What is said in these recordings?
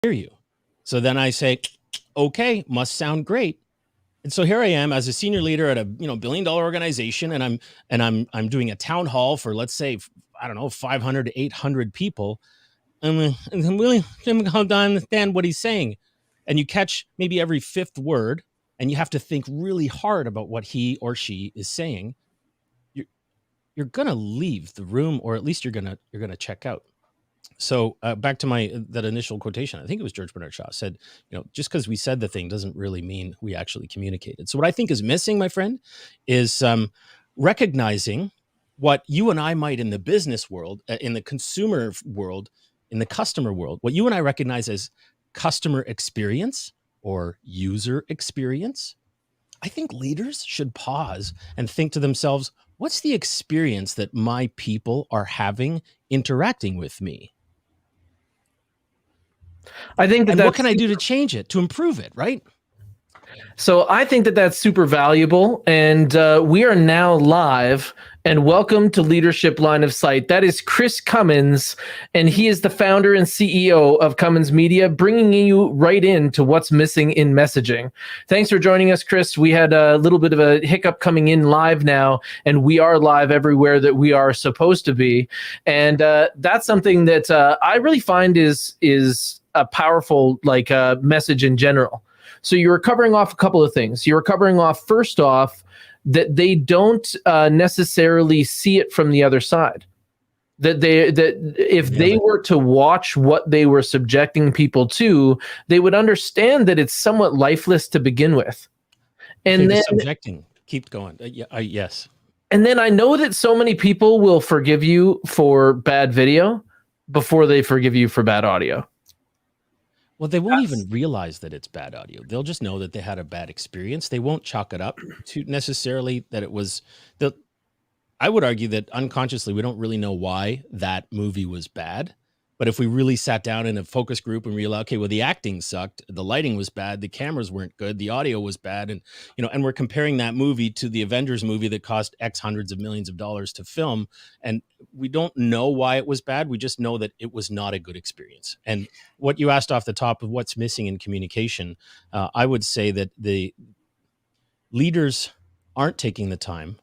hear you. So then I say, okay, must sound great. And so here I am as a senior leader at a billion-dollar organization, and I'm doing a town hall for, let's say, I don't know, 500 to 800 people. And I'm really don't understand what he's saying. And you catch maybe every fifth word, and you have to think really hard about what he or she is saying. You're gonna leave the room, or at least you're gonna check out. So back to that initial quotation, I think it was George Bernard Shaw said, just because we said the thing doesn't really mean we actually communicated. So what I think is missing, my friend, is recognizing what you and I might in the business world, in the consumer world, in the customer world, what you and I recognize as customer experience or user experience. I think leaders should pause and think to themselves, what's the experience that my people are having interacting with me? I think and what can I do to change it, to improve it, right? So I think that that's super valuable. And we are now live. And welcome to Leadership Line of Sight. That is Chris Cummins, and he is the founder and CEO of Cummins Media, bringing you right into what's missing in messaging. Thanks for joining us, Chris. We had a little bit of a hiccup coming in live now, and we are live everywhere that we are supposed to be. And that's something that I really find is a powerful message in general. So you were covering off a couple of things. You were covering off, first off, that they don't necessarily see it from the other side. That if they were to watch what they were subjecting people to, they would understand that it's somewhat lifeless to begin with. And then subjecting, keep going. Yes. And then I know that so many people will forgive you for bad video before they forgive you for bad audio. Well, they won't even realize that it's bad audio. They'll just know that they had a bad experience. They won't chalk it up to necessarily that it was I would argue that unconsciously, we don't really know why that movie was bad. But if we really sat down in a focus group and realized, okay, well, the acting sucked, the lighting was bad, the cameras weren't good, the audio was bad, and and we're comparing that movie to the Avengers movie that cost X hundreds of millions of dollars to film, and we don't know why it was bad. We just know that it was not a good experience. And what you asked off the top of what's missing in communication, I would say that the leaders aren't taking the time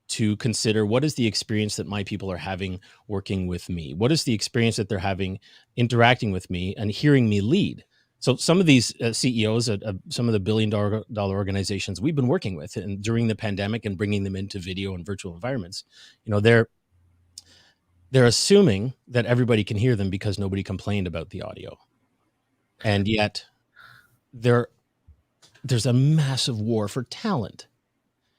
to consider what is the experience that my people are having working with me? What is the experience that they're having interacting with me and hearing me lead? So some of these CEOs at some of the billion-dollar organizations we've been working with, and during the pandemic and bringing them into video and virtual environments, they're assuming that everybody can hear them because nobody complained about the audio. And yet there's a massive war for talent.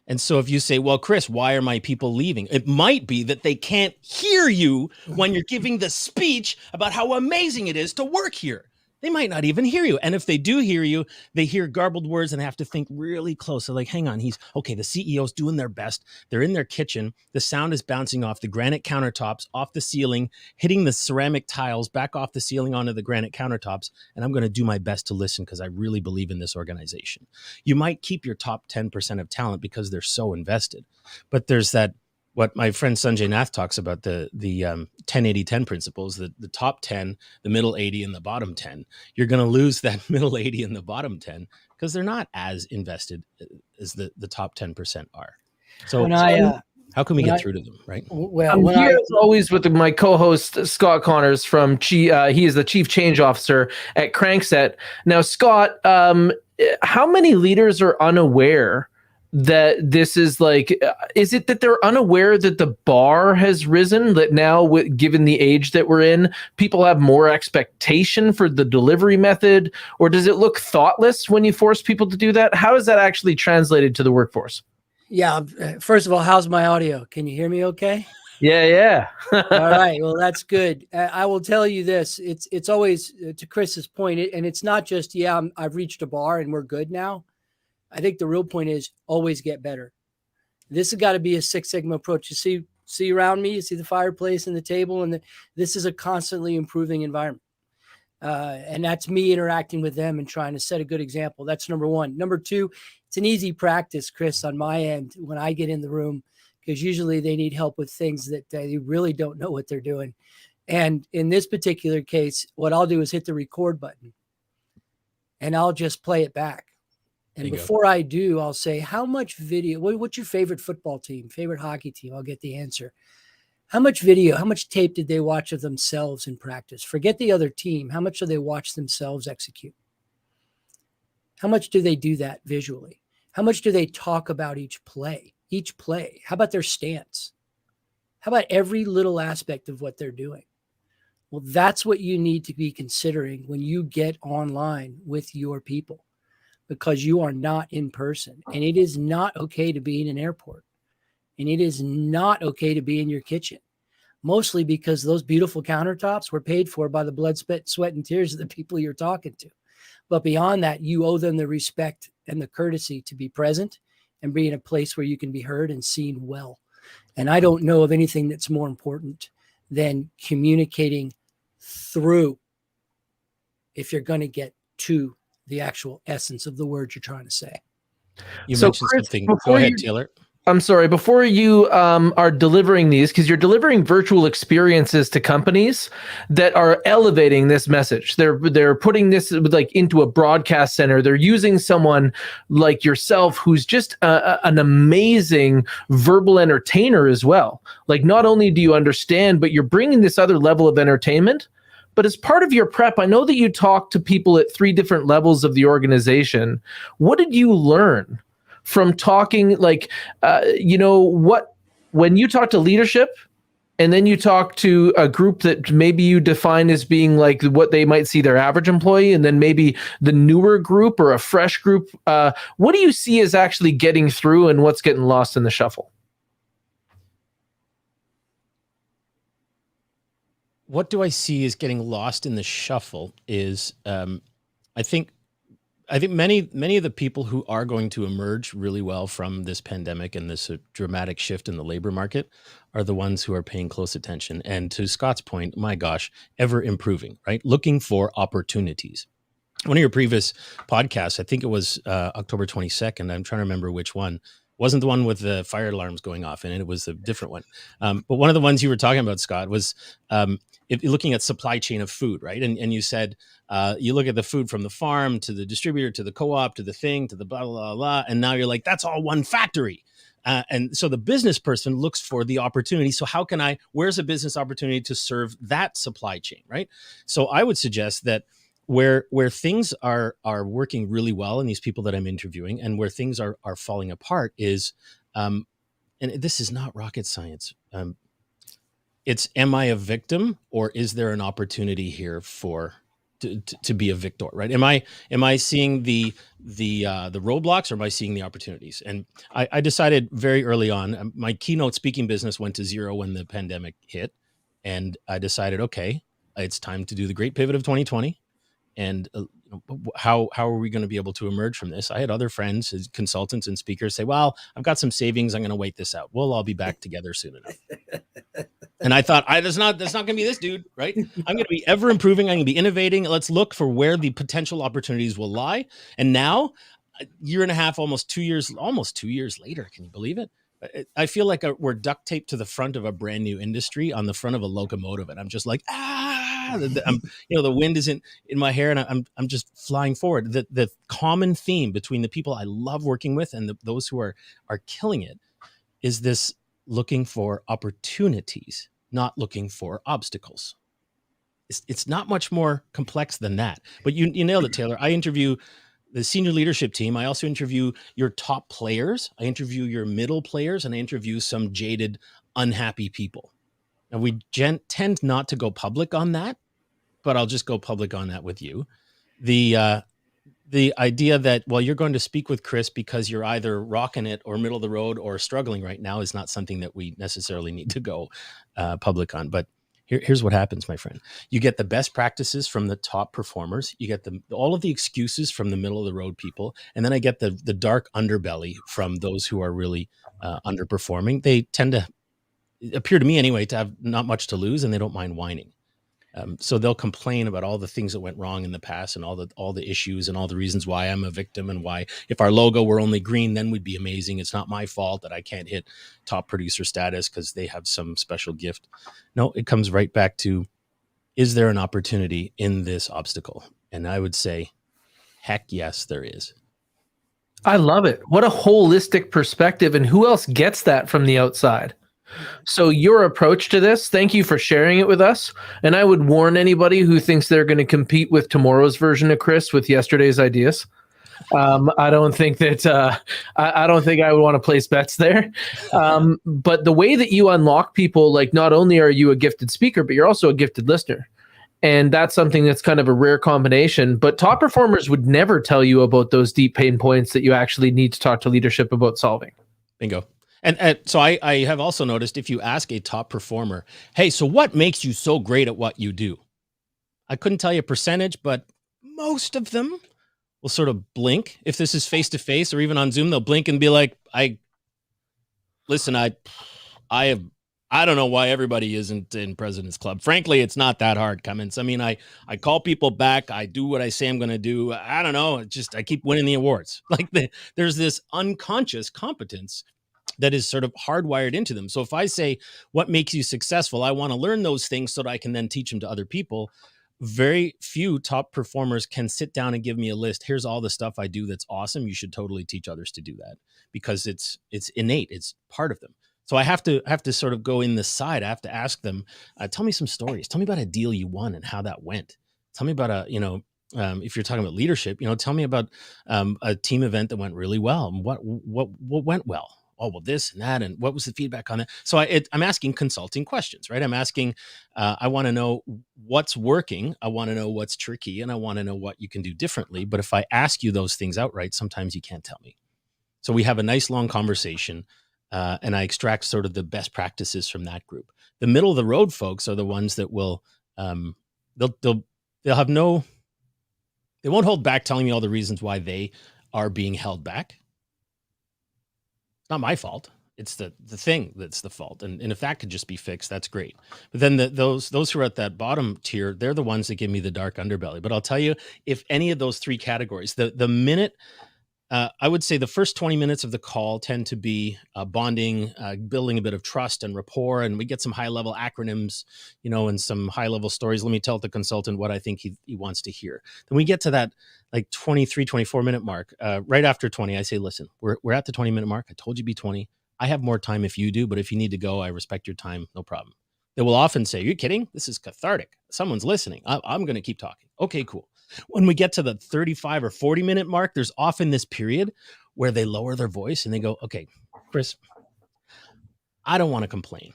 And so if you say, well, Chris, why are my people leaving? It might be that they can't hear you when you're giving the speech about how amazing it is to work here. They might not even hear you. And if they do hear you, they hear garbled words and have to think really close. So like, hang on, the CEO's doing their best. They're in their kitchen. The sound is bouncing off the granite countertops, off the ceiling, hitting the ceramic tiles back off the ceiling onto the granite countertops. And I'm going to do my best to listen because I really believe in this organization. You might keep your top 10% of talent because they're so invested. But there's what my friend Sanjay Nath talks about, the 10-80-10 principles, the top 10, the middle 80, and the bottom 10. You're going to lose that middle 80 and the bottom 10 because they're not as invested as the top 10% are. So how can we get through to them, right? Well, I'm here as always with my co-host, Scott Connors from he is the Chief Change Officer at Crankset. Now, Scott, how many leaders are unaware that this is is it that they're unaware that the bar has risen, that now, given the age that we're in, people have more expectation for the delivery method? Or does it look thoughtless when you force people to do that? How is that actually translated to the workforce? Yeah. First of all, how's my audio? Can you hear me okay? Yeah. All right. Well, that's good. I will tell you this. It's always, to Chris's point, and it's not just, I've reached a bar and we're good now. I think the real point is always get better. This has got to be a Six Sigma approach. You see around me, you see the fireplace and the table, and this is a constantly improving environment. And that's me interacting with them and trying to set a good example. That's number one. Number two, it's an easy practice, Chris, on my end when I get in the room, because usually they need help with things that they really don't know what they're doing. And in this particular case, what I'll do is hit the record button. and I'll just play it back. And before I do, I'll say, how much video, what's your favorite football team, favorite hockey team? I'll get the answer. How much video, how much tape did they watch of themselves in practice? Forget the other team. How much do they watch themselves execute? How much do they do that visually? How much do they talk about each play? How about their stance? How about every little aspect of what they're doing? Well, that's what you need to be considering when you get online with your people, because you are not in person. And it is not okay to be in an airport. And it is not okay to be in your kitchen, mostly because those beautiful countertops were paid for by the blood, sweat, and tears of the people you're talking to. But beyond that, you owe them the respect and the courtesy to be present and be in a place where you can be heard and seen well. And I don't know of anything that's more important than communicating through, if you're going to get to the actual essence of the words you're trying to say. You mentioned Chris, something. Go ahead, Taylor. I'm sorry, before you are delivering these, because you're delivering virtual experiences to companies that are elevating this message. They're putting this like into a broadcast center. They're using someone like yourself who's just an amazing verbal entertainer as well. Like, not only do you understand, but you're bringing this other level of entertainment. But as part of your prep, I know that you talked to people at 3 different levels of the organization. What did you learn from talking, like, when you talk to leadership and then you talk to a group that maybe you define as being like what they might see their average employee, and then maybe the newer group or a fresh group, what do you see as actually getting through and what's getting lost in the shuffle? What do I see is getting lost in the shuffle is, I think many of the people who are going to emerge really well from this pandemic and this dramatic shift in the labor market are the ones who are paying close attention. And to Scott's point, my gosh, ever improving, right? Looking for opportunities. One of your previous podcasts, I think it was October 22nd. I'm trying to remember which one. Wasn't the one with the fire alarms going off in it. It was a different one. But one of the ones you were talking about, Scott, was looking at supply chain of food, right? And you said, you look at the food from the farm to the distributor, to the co-op, to the thing, to the blah, blah, blah, blah. And now you're like, that's all one factory. And so the business person looks for the opportunity. So where's a business opportunity to serve that supply chain, right? So I would suggest that where things are working really well in these people that I'm interviewing, and where things are falling apart is, and this is not rocket science. It's, am I a victim, or is there an opportunity here to be a victor, right? Am I seeing the roadblocks, or am I seeing the opportunities? And I decided very early on, my keynote speaking business went to zero when the pandemic hit. And I decided, okay, it's time to do the great pivot of 2020. And how are we going to be able to emerge from this? I had other friends, consultants and speakers say, well, I've got some savings. I'm going to wait this out. We'll all be back together soon enough. And I thought, that's not going to be this, dude, right? I'm going to be ever improving. I'm going to be innovating. Let's look for where the potential opportunities will lie. And now, a year and a half, almost 2 years later, can you believe it? I feel like we're duct taped to the front of a brand new industry on the front of a locomotive. And I'm just like, the wind isn't in my hair, and I'm just flying forward. The common theme between the people I love working with and those who are killing it is this looking for opportunities, not looking for obstacles. It's not much more complex than that. But you nailed it, Taylor. I interview the senior leadership team. I also interview your top players. I interview your middle players, and I interview some jaded, unhappy people. And we tend not to go public on that, but I'll just go public on that with you. The idea that, well, you're going to speak with Chris because you're either rocking it or middle of the road or struggling right now is not something that we necessarily need to go public on. But here's what happens, my friend. You get the best practices from the top performers. You get all of the excuses from the middle of the road people. And then I get the dark underbelly from those who are really underperforming. They tend to appear to me anyway to have not much to lose, and they don't mind whining. So they'll complain about all the things that went wrong in the past, and all the issues and all the reasons why I'm a victim, and why if our logo were only green, then we'd be amazing. It's not my fault that I can't hit top producer status because they have some special gift. No, it comes right back to, is there an opportunity in this obstacle? And I would say Heck yes, there is. I love it. What a holistic perspective. And who else gets that from the outside? So your approach to this, thank you for sharing it with us. And I would warn anybody who thinks they're going to compete with tomorrow's version of Chris with yesterday's ideas. I don't think that I don't think I would want to place bets there. But the way that you unlock people, like not only are you a gifted speaker, but you're also a gifted listener. And that's something that's kind of a rare combination. But top performers would never tell you about those deep pain points that you actually need to talk to leadership about solving. Bingo. And so I have also noticed if you ask a top performer, hey, so what makes you so great at what you do? I couldn't tell you a percentage, but most of them will sort of blink. If this is face-to-face or even on Zoom, they'll blink and be like, I don't know why everybody isn't in President's Club. Frankly, it's not that hard, Cummins. I mean, I call people back. I do what I say I'm going to do. I don't know. I keep winning the awards. Like there's this unconscious competence that is sort of hardwired into them. So if I say, what makes you successful? I want to learn those things so that I can then teach them to other people. Very few top performers can sit down and give me a list. Here's all the stuff I do that's awesome. You should totally teach others to do that because it's innate. It's part of them. So I have to sort of go in the side. I have to ask them, tell me some stories. Tell me about a deal you won and how that went. Tell me about if you're talking about leadership, tell me about a team event that went really well. And what went well? Oh, well, this and that, and what was the feedback on it? So I'm asking consulting questions, right? I'm asking, I want to know what's working. I want to know what's tricky, and I want to know what you can do differently. But if I ask you those things outright, sometimes you can't tell me. So we have a nice long conversation, and I extract sort of the best practices from that group. The middle of the road folks are the ones that will, they'll have they won't hold back telling me all the reasons why they are being held back. Not my fault. It's the thing that's the fault. And if that could just be fixed, that's great. But then those who are at that bottom tier, they're the ones that give me the dark underbelly. But I'll tell you, if any of those three categories, the minute, I would say the first 20 minutes of the call tend to be bonding, building a bit of trust and rapport. And we get some high level acronyms, and some high level stories. Let me tell the consultant what I think he wants to hear. Then we get to that like 23, 24 minute mark. Right after 20, I say, listen, we're at the 20-minute mark. I told you be 20. I have more time if you do, but if you need to go, I respect your time. No problem. They will often say, are you kidding? This is cathartic. Someone's listening. I'm going to keep talking. Okay, cool. When we get to the 35 or 40-minute mark, there's often this period where they lower their voice and they go, okay, Chris, I don't want to complain,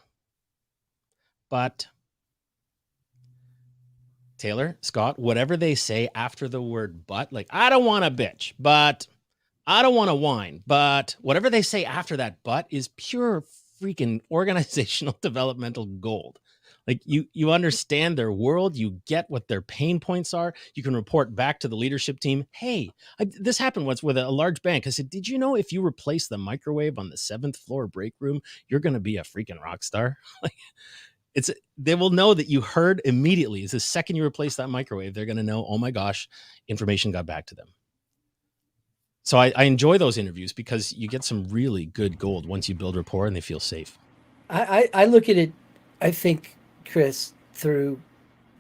but Taylor, Scott, whatever they say after the word but, like, I don't want to bitch, but I don't want to whine, but whatever they say after that but is pure freaking organizational developmental gold. Like you understand their world, you get what their pain points are. You can report back to the leadership team. Hey, this happened once with a large bank. I said, did you know if you replace the microwave on the 7th floor break room, you're going to be a freaking rock star? Like they will know that you heard immediately. It's the second you replace that microwave, they're going to know, oh my gosh, information got back to them. So I enjoy those interviews because you get some really good gold once you build rapport and they feel safe. I look at it, I think, Chris, through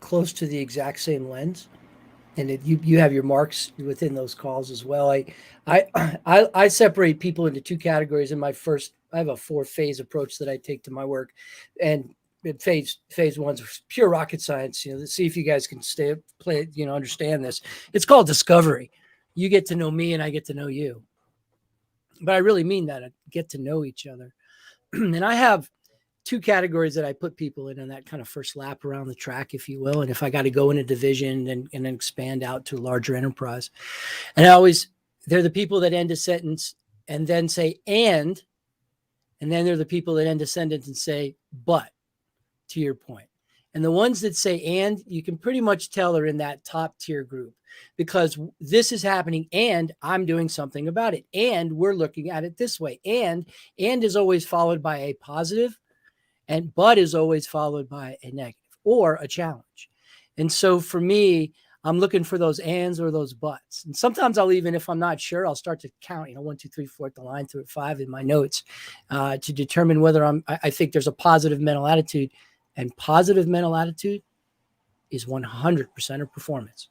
close to the exact same lens, and you have your marks within those calls as well. I separate people into two categories. I have a 4-phase approach that I take to my work, and phase one's pure rocket science. Let's see if you guys can understand this. It's called discovery. You get to know me, and I get to know you. But I really mean that. I get to know each other, and I have two categories that I put people in that kind of first lap around the track, if you will. And if I got to go in a division and then expand out to a larger enterprise, and they're the people that end a sentence and then say, and then they're the people that end a sentence and say, but, to your point. And the ones that say, and, you can pretty much tell are in that top tier group because this is happening and I'm doing something about it. And we're looking at it this way. And is always followed by a positive, and but is always followed by a negative or a challenge. And so for me, I'm looking for those ands or those buts. And sometimes I'll even, if I'm not sure, I'll start to count, 1, 2, 3, 4 at the line through 5 in my notes to determine whether I think there's a positive mental attitude. And positive mental attitude is 100% of performance.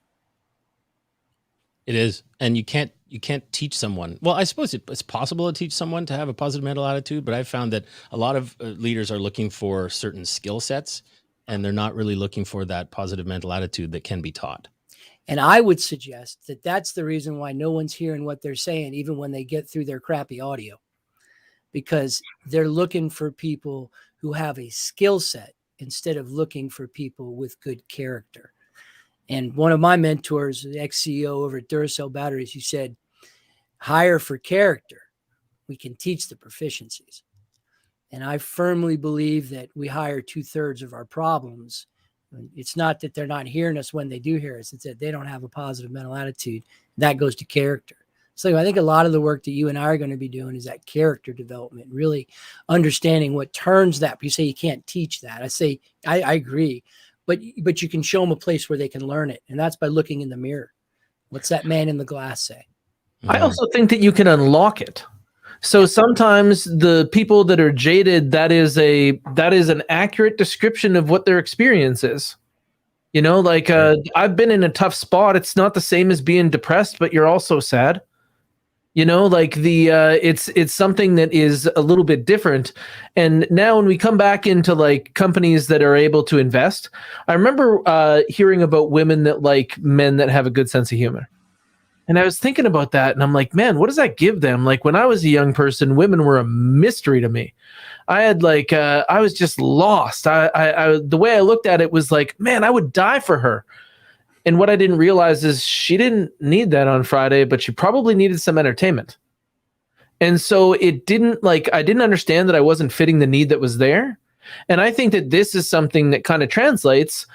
It is. And you can't teach someone. Well, I suppose it's possible to teach someone to have a positive mental attitude, but I've found that a lot of leaders are looking for certain skill sets, and they're not really looking for that positive mental attitude that can be taught. And I would suggest that that's the reason why no one's hearing what they're saying, even when they get through their crappy audio, because they're looking for people who have a skill set instead of looking for people with good character. And one of my mentors, the ex-CEO over at Duracell Batteries, he said, hire for character. We can teach the proficiencies. And I firmly believe that we hire 2/3 of our problems. It's not that they're not hearing us when they do hear us. It's that they don't have a positive mental attitude. That goes to character. So I think a lot of the work that you and I are going to be doing is that character development, really understanding what turns that. You say you can't teach that. I say, I agree. But you can show them a place where they can learn it. And that's by looking in the mirror. What's that man in the glass say? I also think that you can unlock it. So sometimes the people that are jaded, that is an accurate description of what their experience is. You know, like I've been in a tough spot. It's not the same as being depressed, but you're also sad. You know, like it's something that is a little bit different. And now when we come back into like companies that are able to invest, I remember hearing about women that like men that have a good sense of humor. And I was thinking about that, and I'm like, man, what does that give them? Like when I was a young person, women were a mystery to me. I had like, I was just lost. The way I looked at it was like, man, I would die for her. And what I didn't realize is she didn't need that on Friday, but she probably needed some entertainment. And so it didn't like, I didn't understand that I wasn't fitting the need that was there. And I think that this is something that kind of translates.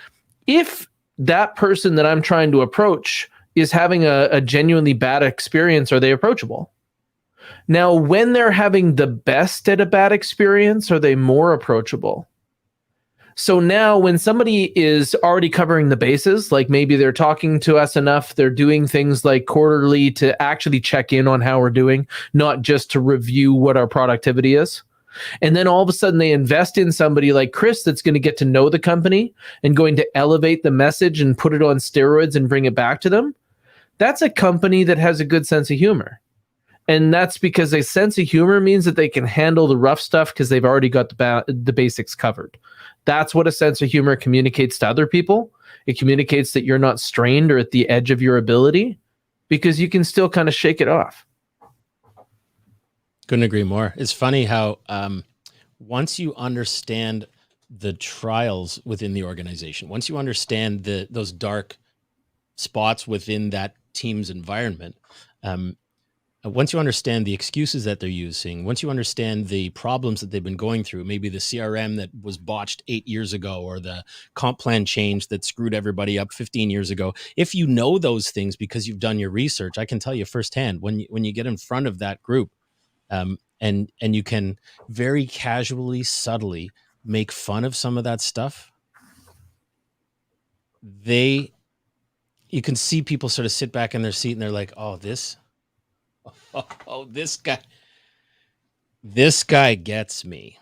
If that person that I'm trying to approach is having a genuinely bad experience, are they approachable? Now, when they're having the best at a bad experience, are they more approachable? So now when somebody is already covering the bases, like maybe they're talking to us enough, they're doing things like quarterly to actually check in on how we're doing, not just to review what our productivity is. And then all of a sudden they invest in somebody like Chris that's going to get to know the company and going to elevate the message and put it on steroids and bring it back to them. That's a company that has a good sense of humor. And that's because a sense of humor means that they can handle the rough stuff because they've already got the basics covered. That's what a sense of humor communicates to other people. It communicates that you're not strained or at the edge of your ability because you can still kind of shake it off. Couldn't agree more. It's funny how once you understand the trials within the organization, once you understand those dark spots within that team's environment, once you understand the excuses that they're using, once you understand the problems that they've been going through, maybe the CRM that was botched 8 years ago or the comp plan change that screwed everybody up 15 years ago, if you know those things because you've done your research, I can tell you firsthand, when you get in front of that group, and you can very casually, subtly make fun of some of that stuff, you can see people sort of sit back in their seat and they're like, this guy gets me.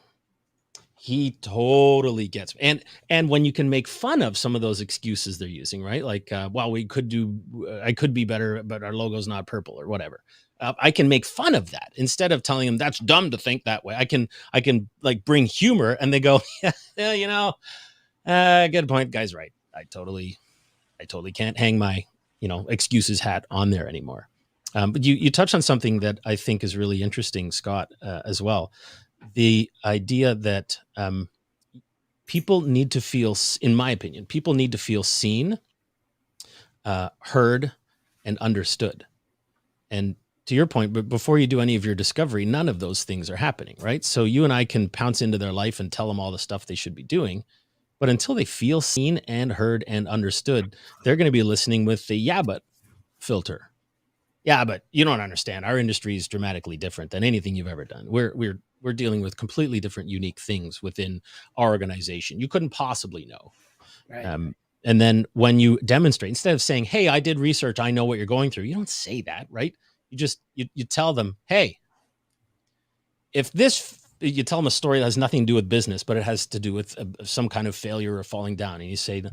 He totally gets me. And when you can make fun of some of those excuses they're using, right? Like, well, I could be better, but our logo's not purple or whatever. I can make fun of that instead of telling them that's dumb to think that way. I can like bring humor, and they go, yeah, good point. Guy's right. I totally can't hang my, excuses hat on there anymore. But you touched on something that I think is really interesting, Scott, as well. The idea that people need to feel, in my opinion, people need to feel seen, heard, and understood. And to your point, but before you do any of your discovery, none of those things are happening, right? So you and I can pounce into their life and tell them all the stuff they should be doing. But until they feel seen and heard and understood, they're going to be listening with the yeah, but filter. Yeah, but you don't understand. Our industry is dramatically different than anything you've ever done. We're dealing with completely different, unique things within our organization. You couldn't possibly know. Right. And then when you demonstrate, instead of saying, hey, I did research, I know what you're going through, you don't say that, right? You just, you tell them, hey, you tell them a story that has nothing to do with business, but it has to do with some kind of failure or falling down. And you say,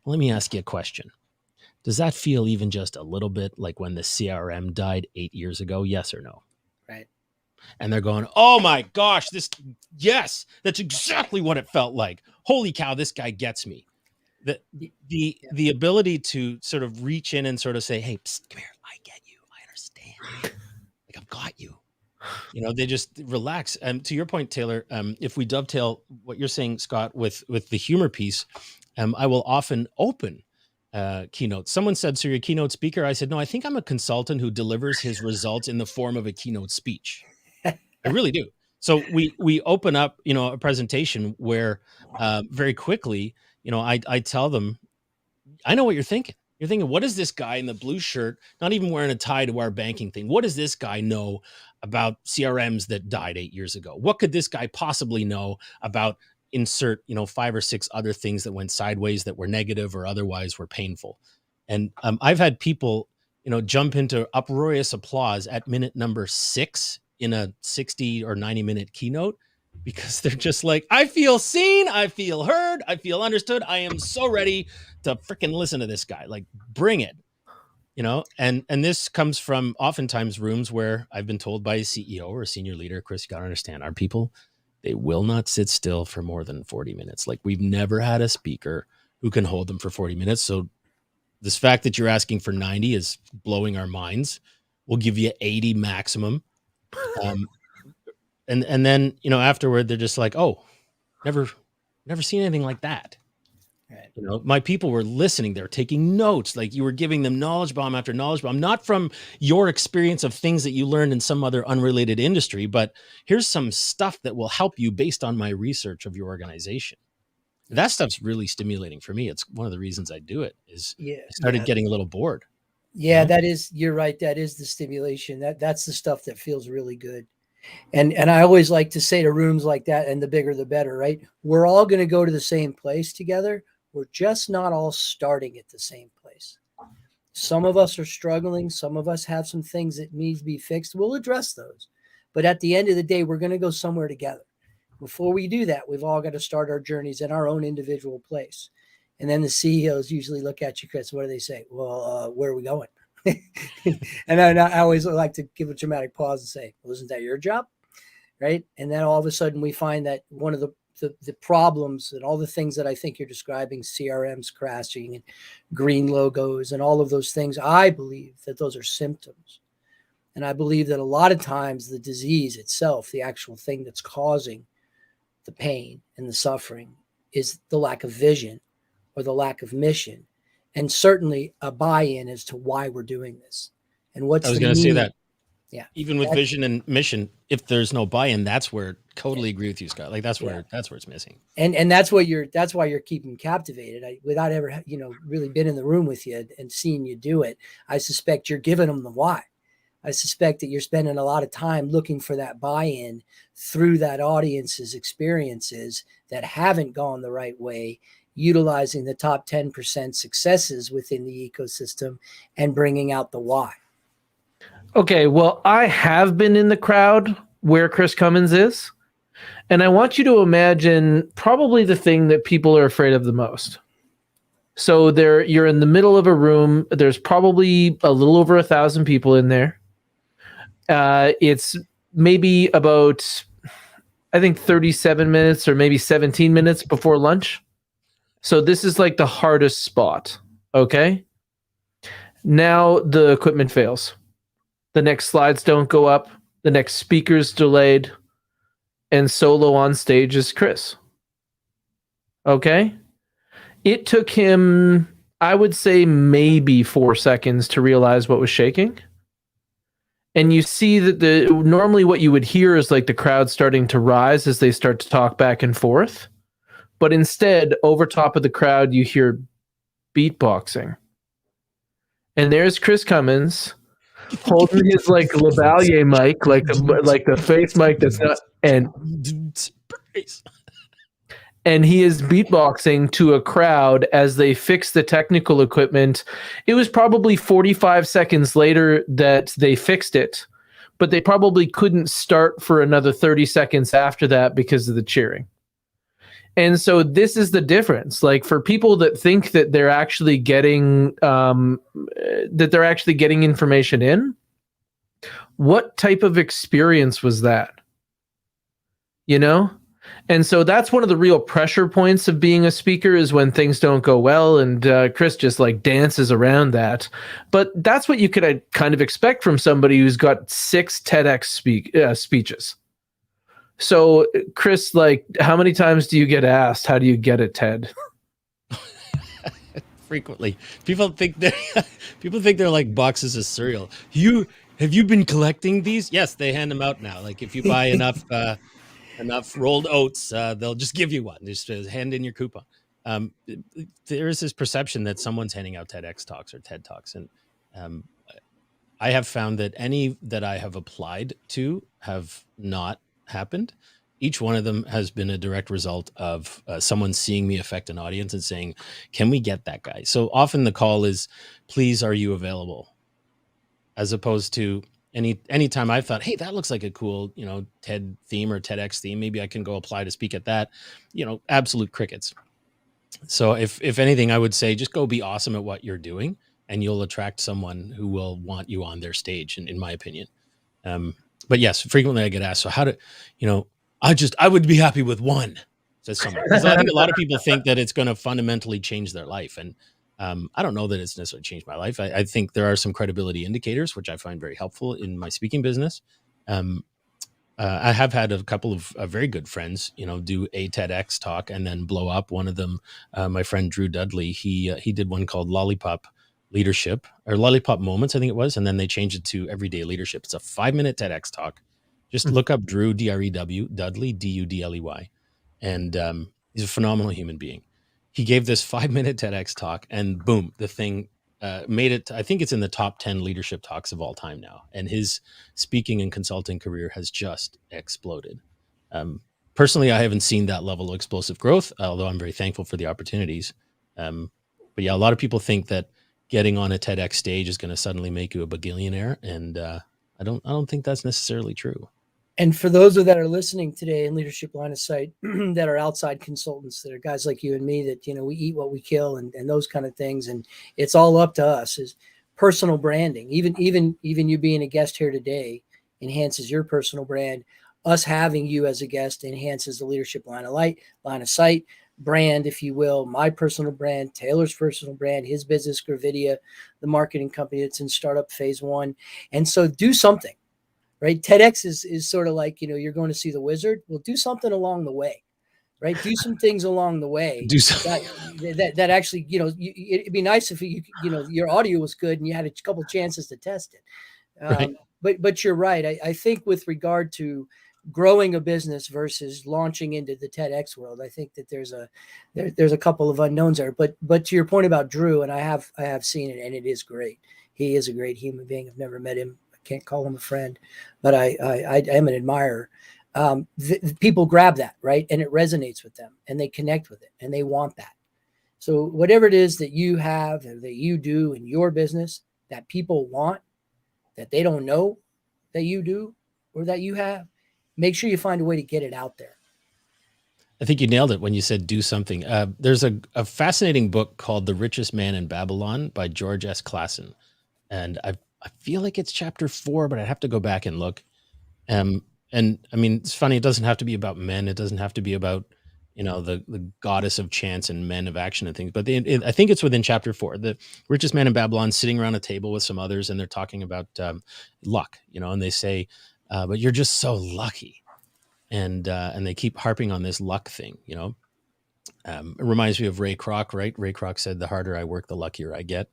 let me ask you a question. Does that feel even just a little bit like when the CRM died 8 years ago? Yes or no? Right. And they're going, oh my gosh, yes, that's exactly what it felt like. Holy cow, this guy gets me. The ability to sort of reach in and sort of say, hey, psst, come here, I get you, I understand. Like, I've got you. They just relax. To your point, Taylor, if we dovetail what you're saying, Scott, with the humor piece, I will often open keynotes. Someone said, so you're a keynote speaker? I said, no, I think I'm a consultant who delivers his results in the form of a keynote speech. I really do. So we open up, a presentation where very quickly, I tell them, I know what you're thinking. You're thinking, what does this guy in the blue shirt, not even wearing a tie to our banking thing, what does this guy know about CRMs that died 8 years ago? What could this guy possibly know about insert, 5 or 6 other things that went sideways that were negative or otherwise were painful? And I've had people, jump into uproarious applause at minute number 6 in a 60 or 90-minute keynote, because they're just like, I feel seen, I feel heard, I feel understood. I am so ready to freaking listen to this guy. Like, bring it, and this comes from oftentimes rooms where I've been told by a CEO or a senior leader, Chris, you got to understand, our people, they will not sit still for more than 40 minutes. Like, we've never had a speaker who can hold them for 40 minutes. So this fact that you're asking for 90 is blowing our minds. We'll give you 80 maximum. And then, afterward, they're just like, oh, never seen anything like that. Right. My people were listening. They're taking notes. Like, you were giving them knowledge bomb after knowledge bomb, not from your experience of things that you learned in some other unrelated industry, but here's some stuff that will help you based on my research of your organization. That stuff's really stimulating for me. It's one of the reasons I do it is I started getting a little bored. Yeah, that is, you're right. That is the stimulation. That's the stuff that feels really good. And I always like to say to rooms like that, and the bigger, the better, right? We're all going to go to the same place together. We're just not all starting at the same place. Some of us are struggling. Some of us have some things that need to be fixed. We'll address those. But at the end of the day, we're going to go somewhere together. Before we do that, we've all got to start our journeys in our own individual place. And then the CEOs usually look at you, Chris, what do they say? Well, where are we going? And I always like to give a dramatic pause and say, well, isn't that your job? Right. And then all of a sudden we find that one of the problems and all the things that I think you're describing, CRMs crashing and green logos and all of those things, I believe that those are symptoms. And I believe that a lot of times the disease itself, the actual thing that's causing the pain and the suffering, is the lack of vision or the lack of mission. And certainly a buy-in as to why we're doing this and what's I was going to say that. Yeah. Even with vision and mission, if there's no buy-in, that's where totally agree with you, Scott. Like, that's where it's missing. And that's why you're keeping captivated. Without ever, really been in the room with you and seeing you do it, I suspect you're giving them the why. I suspect that you're spending a lot of time looking for that buy-in through that audience's experiences that haven't gone the right way, utilizing the top 10% successes within the ecosystem and bringing out the why. Okay, well, I have been in the crowd where Chris Cummins is, and I want you to imagine probably the thing that people are afraid of the most. So you're in the middle of a room. There's probably a little over 1,000 people in there. It's maybe about, I think, 37 minutes or maybe 17 minutes before lunch. So this is like the hardest spot, okay? Now the equipment fails. The next slides don't go up. The next speaker's delayed. And solo on stage is Chris. Okay? It took him, I would say, maybe 4 seconds to realize what was shaking. And you see that normally what you would hear is like the crowd starting to rise as they start to talk back and forth. But instead, over top of the crowd, you hear beatboxing. And there's Chris Cummins holding his like lavalier mic, like the face mic that's not, and he is beatboxing to a crowd as they fix the technical equipment. It was probably 45 seconds later that they fixed it, but they probably couldn't start for another 30 seconds after that because of the cheering. And so this is the difference. Like for people that think that they're actually getting information in, what type of experience was that? You know? And so that's one of the real pressure points of being a speaker, is when things don't go well, and Chris just like dances around that. But that's what you could kind of expect from somebody who's got 6 TEDx speeches. So Chris, like, how many times do you get asked, how do you get it, Ted? Frequently. People think they're like boxes of cereal. Have you been collecting these? Yes, they hand them out now. Like if you buy enough rolled oats, they'll just give you one. Just hand in your coupon. There is this perception that someone's handing out TEDx talks or TED Talks, and I have found that any that I have applied to have not happened. Each one of them has been a direct result of someone seeing me affect an audience and saying, "Can we get that guy?" So often the call is, "Please, are you available?" As opposed to anytime I've thought, "Hey, that looks like a cool, TED theme or TEDx theme. Maybe I can go apply to speak at that." Absolute crickets. So if anything, I would say just go be awesome at what you're doing, and you'll attract someone who will want you on their stage, in my opinion. But yes, frequently I get asked, so how do, I would be happy with one, says someone. Because I think a lot of people think that it's going to fundamentally change their life. And I don't know that it's necessarily changed my life. I think there are some credibility indicators, which I find very helpful in my speaking business. I have had a couple of very good friends, do a TEDx talk and then blow up. One of them, my friend Drew Dudley, he did one called Lollipop Leadership, or Lollipop Moments, I think it was. And then they changed it to Everyday Leadership. It's a 5-minute TEDx talk. Just look up Drew, Drew, Dudley, Dudley. And he's a phenomenal human being. He gave this 5-minute TEDx talk, and boom, the thing made it. I think it's in the top 10 leadership talks of all time now. And his speaking and consulting career has just exploded. Personally, I haven't seen that level of explosive growth, although I'm very thankful for the opportunities. But yeah, a lot of people think that getting on a TEDx stage is going to suddenly make you a bagillionaire. And I don't think that's necessarily true. And for those that are listening today in Leadership Line of Sight, that are outside consultants, that are guys like you and me, that, we eat what we kill and those kind of things. And it's all up to us, is personal branding. Even you being a guest here today enhances your personal brand. Us having you as a guest enhances the Leadership Line of Sight brand, if you will, my personal brand, Taylor's personal brand, his business, Gravidia, the marketing company that's in startup phase 1. And so do something. Right. TEDx is sort of like, you're going to see the wizard. Well, do something along the way, right? Do some things along the way that actually, it'd be nice if your audio was good and you had a couple chances to test it. Right. But you're right. I think with regard to growing a business versus launching into the TEDx world, I think that there's a couple of unknowns there. But to your point about Drew, and I have seen it, and it is great. He is a great human being. I've never met him. Can't call him a friend, but I am an admirer. People grab that, right? And it resonates with them, and they connect with it, and they want that. So whatever it is that you have or that you do in your business that people want, that they don't know that you do or that you have, make sure you find a way to get it out there. I think you nailed it when you said do something. There's a fascinating book called The Richest Man in Babylon by George S. Clason. And I feel like it's chapter 4, but I'd have to go back and look. And I mean, it's funny. It doesn't have to be about men. It doesn't have to be about, the goddess of chance and men of action and things. But I think it's within chapter 4. The richest man in Babylon sitting around a table with some others, and they're talking about luck, and they say, but you're just so lucky. And they keep harping on this luck thing, It reminds me of Ray Kroc, right? Ray Kroc said, "The harder I work, the luckier I get."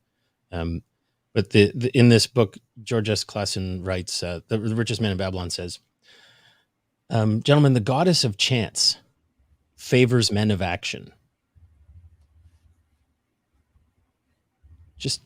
But in this book, George S. Clason writes, the richest man in Babylon says, "Gentlemen, the goddess of chance favors men of action. Just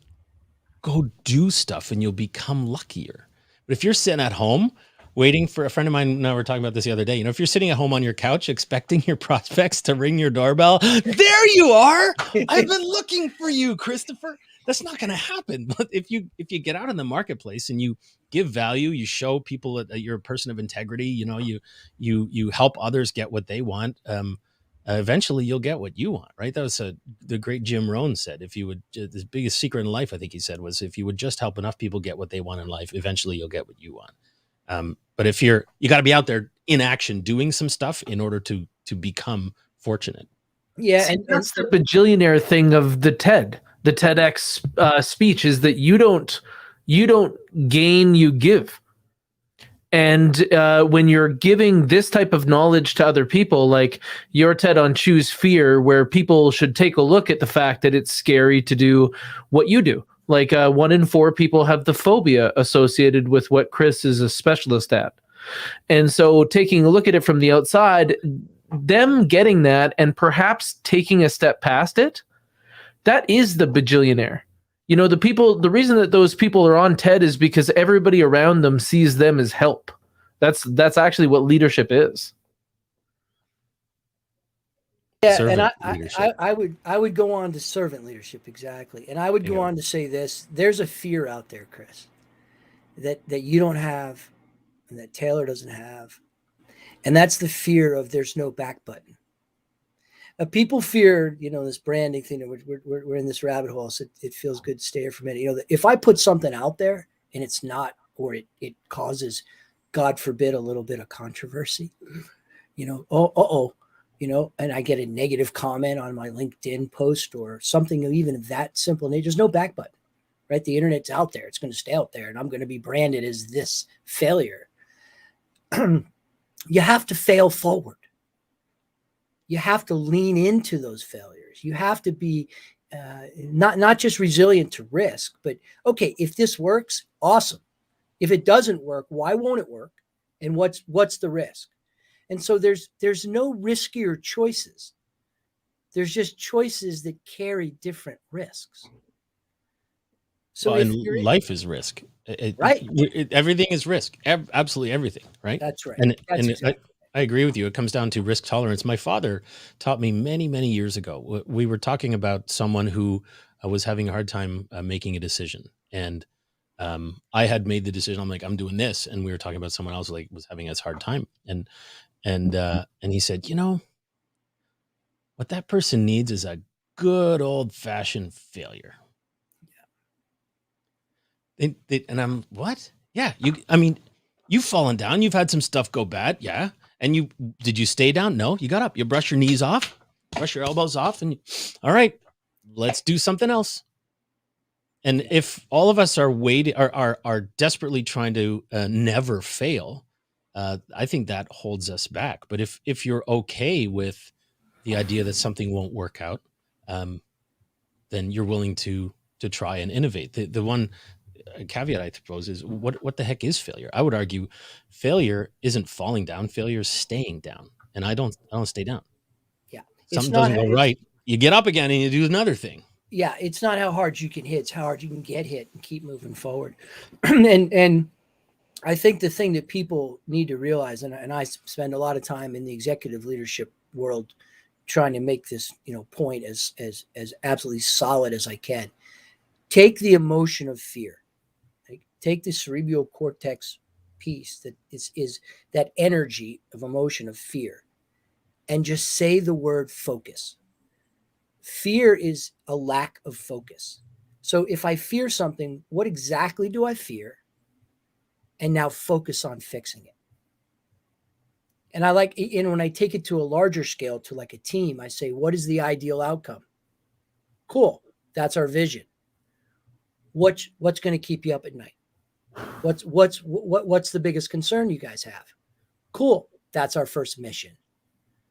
go do stuff and you'll become luckier. But if you're sitting at home waiting for," a friend of mine and I were talking about this the other day, if you're sitting at home on your couch expecting your prospects to ring your doorbell, there you are. I've been looking for you, Christopher. That's not going to happen. But if you get out in the marketplace and you give value, you show people that you're a person of integrity, you help others get what they want. eventually you'll get what you want, right? That was the great Jim Rohn said, if you would, the biggest secret in life, I think he said, was if you would just help enough people get what they want in life, eventually you'll get what you want. But if you got to be out there in action doing some stuff in order to become fortunate. Yeah. See, that's the bajillionaire thing of the TEDx speech, is that you don't gain, you give. And when you're giving this type of knowledge to other people, like your TED on Choose Fear, where people should take a look at the fact that it's scary to do what you do. Like 1 in 4 people have the phobia associated with what Chris is a specialist at. And so taking a look at it from the outside, them getting that and perhaps taking a step past it, that is the bajillionaire. You know, the reason that those people are on TED is because everybody around them sees them as help. That's actually what leadership is. Yeah, Servant and leadership. I would go on to servant leadership, exactly. And I would go on to say this: there's a fear out there, Chris, that you don't have, and that Taylor doesn't have, and that's the fear of there's no back button. People fear, this branding thing. We're in this rabbit hole, so it feels good to stay here for a minute. If I put something out there and it's not, or it causes, God forbid, a little bit of controversy, and I get a negative comment on my LinkedIn post or something even of that simple nature, there's no back button, right? The internet's out there. It's going to stay out there, and I'm going to be branded as this failure. You have to fail forward. You have to lean into those failures. You have to be not just resilient to risk, but okay, if this works, awesome. If it doesn't work, why won't it work? And what's the risk? And so there's no riskier choices. There's just choices that carry different risks. So life is risk, right? Everything is risk. Absolutely everything, right? That's right. I agree with you. It comes down to risk tolerance. My father taught me many, many years ago. We were talking about someone who was having a hard time making a decision, and I had made the decision. I'm like, I'm doing this, and we were talking about someone else like was having a hard time, and he said, what that person needs is a good old fashioned failure. Yeah. And I'm what? Yeah. You've fallen down. You've had some stuff go bad. Yeah. And did you stay down? No, you got up. You brush your knees off, brush your elbows off, and all right, let's do something else. And if all of us are waiting, are desperately trying to never fail, I think that holds us back. But if you're okay with the idea that something won't work out, then you're willing to try and innovate. The one caveat I suppose is what the heck is failure? I would argue failure isn't falling down. Failure is staying down, and I don't stay down. Yeah, something doesn't go right. You get up again and you do another thing. Yeah, it's not how hard you can hit; it's how hard you can get hit and keep moving forward. and I think the thing that people need to realize, and I spend a lot of time in the executive leadership world trying to make this point as absolutely solid as I can. Take the emotion of fear. Take the cerebral cortex piece that is that energy of emotion of fear, and just say the word focus. Fear is a lack of focus. So if I fear something, what exactly do I fear? And now focus on fixing it. And when I take it to a larger scale, to like a team, I say, what is the ideal outcome? Cool. That's our vision. What's going to keep you up at night? What's the biggest concern you guys have? Cool. That's our first mission.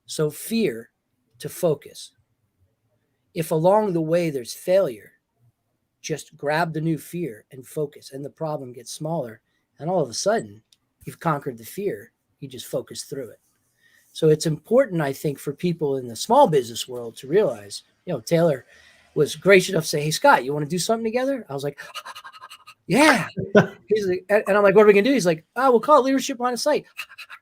So fear to focus. If along the way there's failure, just grab the new fear and focus, and the problem gets smaller. And all of a sudden, you've conquered the fear. You just focus through it. So it's important, I think, for people in the small business world to realize, Taylor was gracious enough to say, hey, Scott, you want to do something together? I was like, yeah. He's like, and I'm like, what are we going to do? He's like, we'll call it Leadership Line of Sight.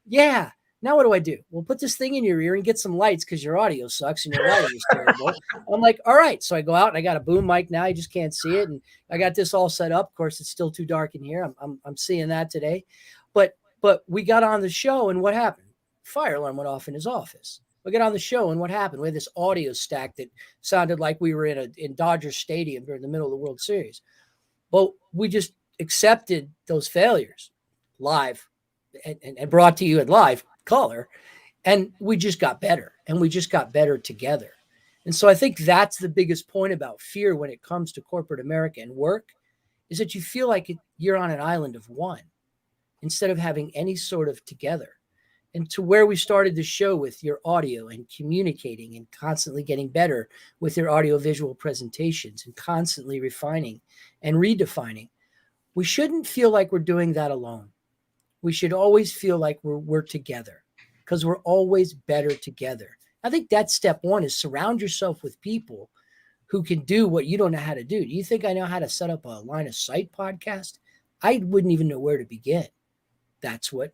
Yeah. Now what do I do? We'll put this thing in your ear and get some lights because your audio sucks and your lighting is terrible. I'm like, all right. So I go out and I got a boom mic now. You just can't see it. And I got this all set up. Of course, it's still too dark in here. I'm seeing that today. But we got on the show, and what happened? Fire alarm went off in his office. We'll get on the show, and what happened? We had this audio stack that sounded like we were in Dodger Stadium during the middle of the World Series. But we just accepted those failures live and brought to you in live color. And we just got better, and we just got better together. And so I think that's the biggest point about fear when it comes to corporate America and work, is that you feel like you're on an island of one instead of having any sort of together. And to where we started the show with your audio and communicating and constantly getting better with your audio-visual presentations and constantly refining and redefining, we shouldn't feel like we're doing that alone. We should always feel like we're together, because we're always better together. I think that's step one, is surround yourself with people who can do what you don't know how to do. Do you think I know how to set up a line of sight podcast? I wouldn't even know where to begin. That's what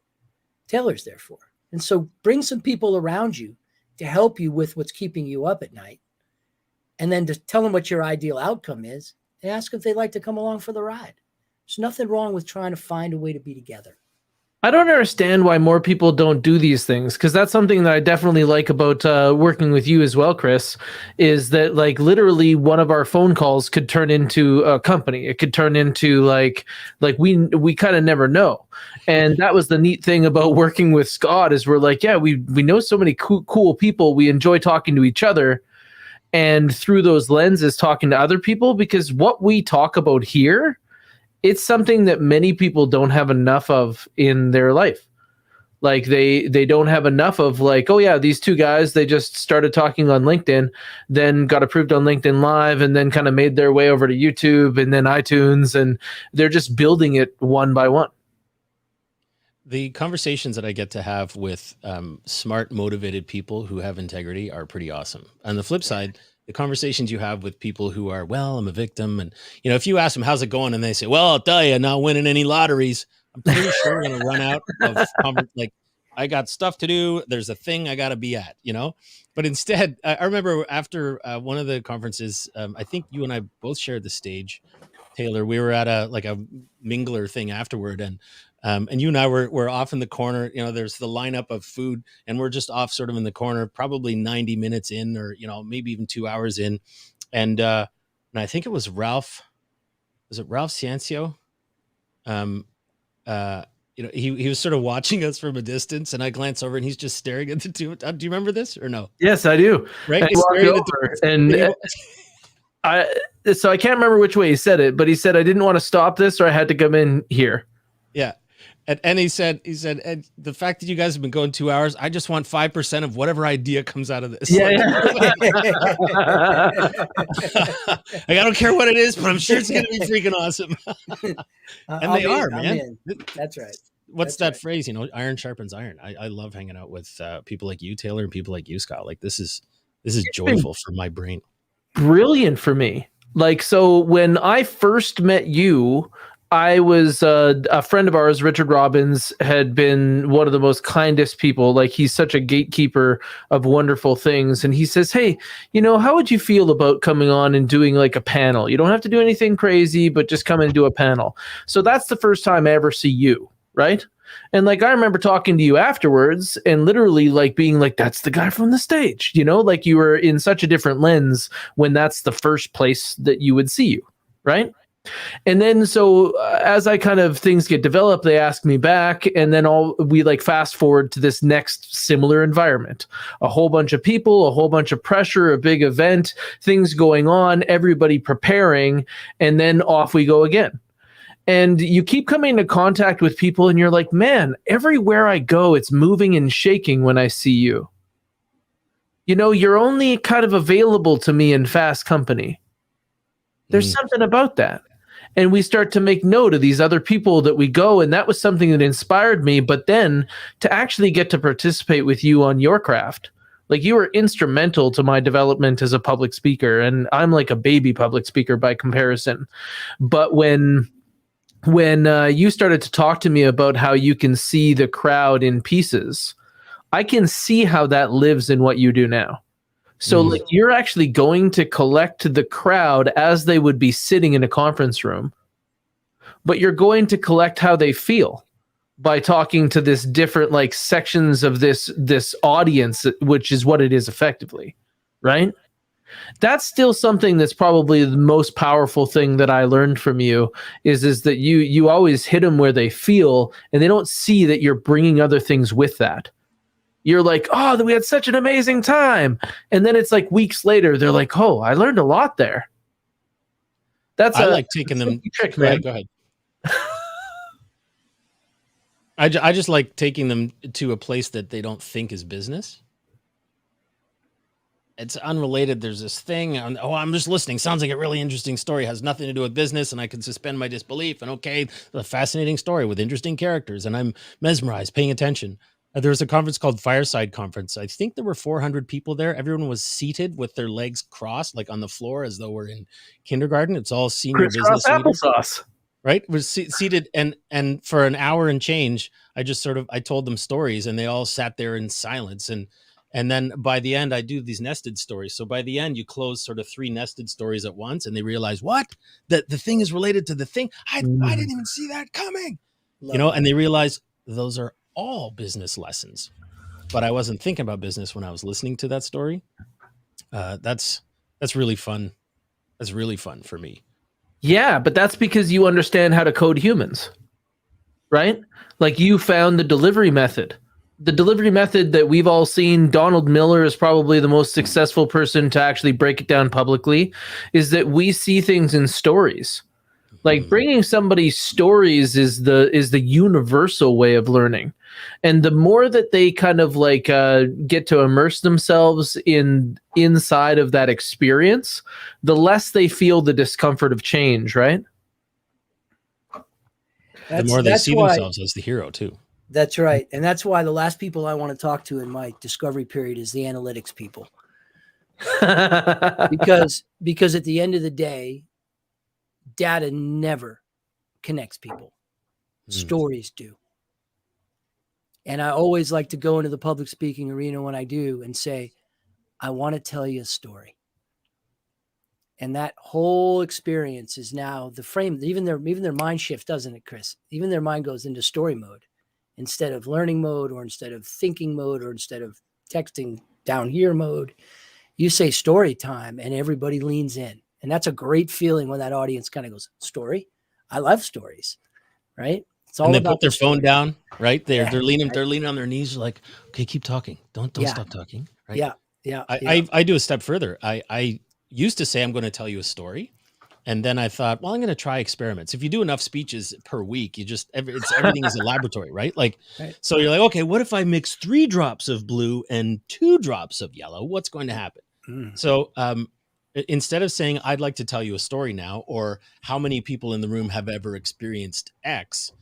Taylor's there for. And so bring some people around you to help you with what's keeping you up at night. And then to tell them what your ideal outcome is, and ask if they'd like to come along for the ride. There's nothing wrong with trying to find a way to be together. I don't understand why more people don't do these things, because that's something that I definitely like about working with you as well, Chris, is that like literally one of our phone calls could turn into a company. It could turn into like we kind of never know. And that was the neat thing about working with Scott, is we're like, yeah, we know so many cool people. We enjoy talking to each other, and through those lenses talking to other people, because what we talk about here, it's something that many people don't have enough of in their life. Like they don't have enough of like, oh yeah, these two guys, they just started talking on LinkedIn, then got approved on LinkedIn Live, and then kind of made their way over to YouTube and then iTunes, and they're just building it one by one. The conversations that I get to have with smart, motivated people who have integrity are pretty awesome. On the flip side, the conversations you have with people who are, well, I'm a victim. And, you know, if you ask them, how's it going? And they say, well, I'll tell you, not winning any lotteries. I'm pretty sure I'm going to run out of, like, I got stuff to do. There's a thing I got to be at, you know? But instead, I remember after one of the conferences, I think you and I both shared the stage, Taylor. We were at a mingler thing afterward. And you and I were off in the corner. You know, there's the lineup of food, and we're just off sort of in the corner, probably 90 minutes in, or, you know, maybe even 2 hours in. And I think it was Ralph. Was it Ralph Ciancio? You know, he was sort of watching us from a distance, and I glance over, and he's just staring at the two. Do you remember this or no? Yes, I do. Right. So I can't remember which way he said it, but he said, I didn't want to stop this, or I had to come in here. Yeah. And he said, and the fact that you guys have been going 2 hours, I just want 5% of whatever idea comes out of this. Yeah. Like, I don't care what it is, but I'm sure it's going to be freaking awesome. And they are, man. That's right. What's that phrase? You know, iron sharpens iron. I love hanging out with people like you, Taylor, and people like you, Scott. Like this is joyful for my brain. Brilliant for me. Like, so when I first met you, I was a friend of ours, Richard Robbins, had been one of the most kindest people. Like, he's such a gatekeeper of wonderful things. And he says, hey, you know, how would you feel about coming on and doing like a panel? You don't have to do anything crazy, but just come and do a panel. So that's the first time I ever see you, right? And like, I remember talking to you afterwards and literally like being like, that's the guy from the stage, you know, like you were in such a different lens when that's the first place that you would see you, right? And then so as I kind of things get developed, they ask me back, and then we like fast forward to this next similar environment, a whole bunch of people, a whole bunch of pressure, a big event, things going on, everybody preparing, and then off we go again. And you keep coming into contact with people and you're like, man, everywhere I go, it's moving and shaking when I see you. You know, you're only kind of available to me in fast company. There's something about that. And we start to make note of these other people that we go, and that was something that inspired me. But then to actually get to participate with you on your craft, like you were instrumental to my development as a public speaker, and I'm like a baby public speaker by comparison. But when you started to talk to me about how you can see the crowd in pieces, I can see how that lives in what you do now. So like you're actually going to collect the crowd as they would be sitting in a conference room, but you're going to collect how they feel. by talking to this different like sections of this audience, which is what it is effectively, right? That's still something that's probably the most powerful thing that I learned from you is that you always hit them where they feel, and they don't see that you're bringing other things with that. You're like, oh, we had such an amazing time, and then it's like weeks later, they're like, oh, I learned a lot there. That's I like taking them. Trick, man. Go ahead. I just like taking them to a place that they don't think is business. It's unrelated. There's this thing. I'm just listening. Sounds like a really interesting story. Has nothing to do with business, and I can suspend my disbelief. And okay, a fascinating story with interesting characters, and I'm mesmerized, paying attention. There was a conference called Fireside Conference. I think there were 400 people there. Everyone was seated with their legs crossed, like on the floor, as though we're in kindergarten. It's all senior business leaders, applesauce. right? Was seated, and for an hour and change, I told them stories, and they all sat there in silence. And then by the end, I do these nested stories. So by the end, you close sort of 3 nested stories at once, and they realize what that the thing is related to the thing. I didn't even see that coming, and they realize those are all business lessons, but I wasn't thinking about business when I was listening to that story. That's really fun. That's really fun for me. Yeah, but that's because you understand how to code humans, right? Like you found the delivery method. The delivery method that we've all seen, Donald Miller is probably the most successful person to actually break it down publicly, is that we see things in stories. Like bringing somebody stories is the universal way of learning. And the more that they kind of like get to immerse themselves inside of that experience, the less they feel the discomfort of change, right? The more they see themselves as the hero too. That's right. And that's why the last people I want to talk to in my discovery period is the analytics people. because at the end of the day, data never connects people. Stories do. And I always like to go into the public speaking arena when I do and say, I want to tell you a story. And that whole experience is now the frame. Even their mind shift, doesn't it, Chris? Even their mind goes into story mode instead of learning mode, or instead of thinking mode, or instead of texting down here mode. You say story time and everybody leans in. And that's a great feeling when that audience kind of goes, story? I love stories, right? It's all and they about put their phone down, right? They're leaning, right. They're leaning on their knees, like, okay, keep talking. Don't stop talking. Right? Yeah. I do a step further. I used to say, I'm going to tell you a story. And then I thought, well, I'm going to try experiments. If you do enough speeches per week, everything is a laboratory, right? Like, right. So you're like, okay, what if I mix 3 drops of blue and 2 drops of yellow? What's going to happen? So, instead of saying, I'd like to tell you a story now, or how many people in the room have ever experienced X,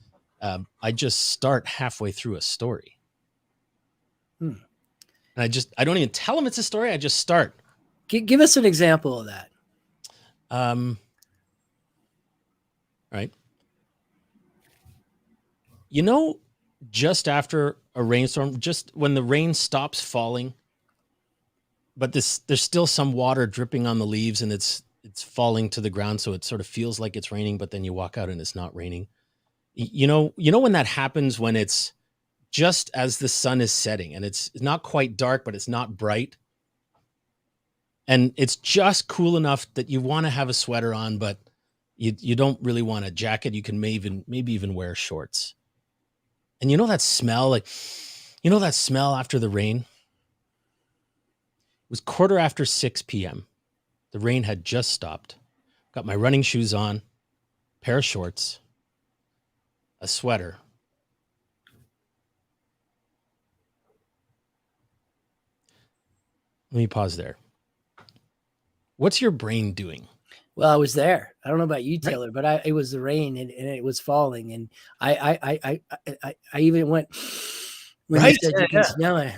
I just start halfway through a story. And I don't even tell them it's a story. I just start. Give us an example of that. Right. Just after a rainstorm, just when the rain stops falling, but there's still some water dripping on the leaves, and it's falling to the ground, so it sort of feels like it's raining, but then you walk out and it's not raining. You know when that happens, when it's just as the sun is setting and it's not quite dark, but it's not bright, and it's just cool enough that you want to have a sweater on, but you don't really want a jacket. You can maybe even wear shorts. And that smell, after the rain? It was 6:15 p.m. The rain had just stopped. Got my running shoes on, pair of shorts, a sweater. Let me pause there. What's your brain doing? Well, I was there. I don't know about you, Taylor, but it was the rain and it was falling, and I even went when you said you can smell it.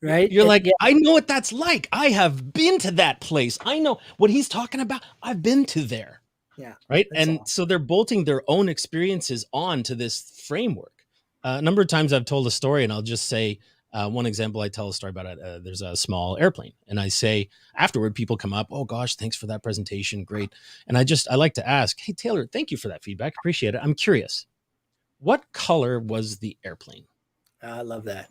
Right? You're like, I know what that's like. I have been to that place. I know what he's talking about. I've been to there. Yeah. Right. And so they're bolting their own experiences onto this framework. A number of times I've told a story, and I'll just say, one example, I tell a story about it. There's a small airplane, and I say afterward, people come up, oh gosh, thanks for that presentation. Great. And I like to ask, hey, Taylor, thank you for that feedback. Appreciate it. I'm curious. what color was the airplane? I love that.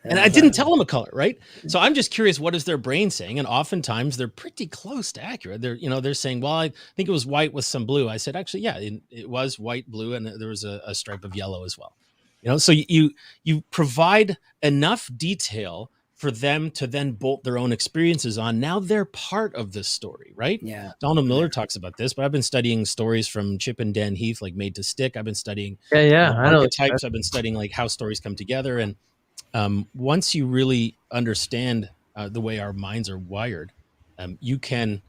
And I didn't tell them a color, right? So I'm just curious, what is their brain saying? And oftentimes they're pretty close to accurate. They're saying, well, I think it was white with some blue. I said, actually, yeah, it was white, blue, and there was a stripe of yellow as well. So you provide enough detail for them to then bolt their own experiences on. Now they're part of this story, right? Yeah. Donald Miller talks about this, but I've been studying stories from Chip and Dan Heath, like Made to Stick. I've been studying I know archetypes. I've been studying like how stories come together. And once you really understand the way our minds are wired, you can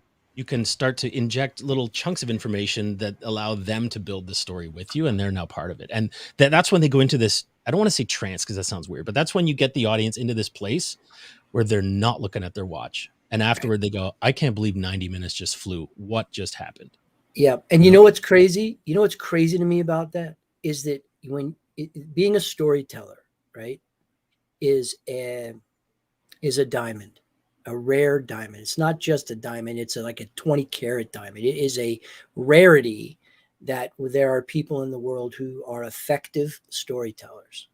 start to inject little chunks of information that allow them to build the story with you, and they're now part of it. And that's when they go into this, I don't want to say trance because that sounds weird, but that's when you get the audience into this place where they're not looking at their watch. And afterward they go, I can't believe 90 minutes just flew. What just happened? Yeah. And you know what's crazy? You know what's crazy to me about that is that being a storyteller, right, is a diamond, a rare diamond. It's not just a diamond. It's like a 20 karat diamond. It is a rarity that there are people in the world who are effective storytellers.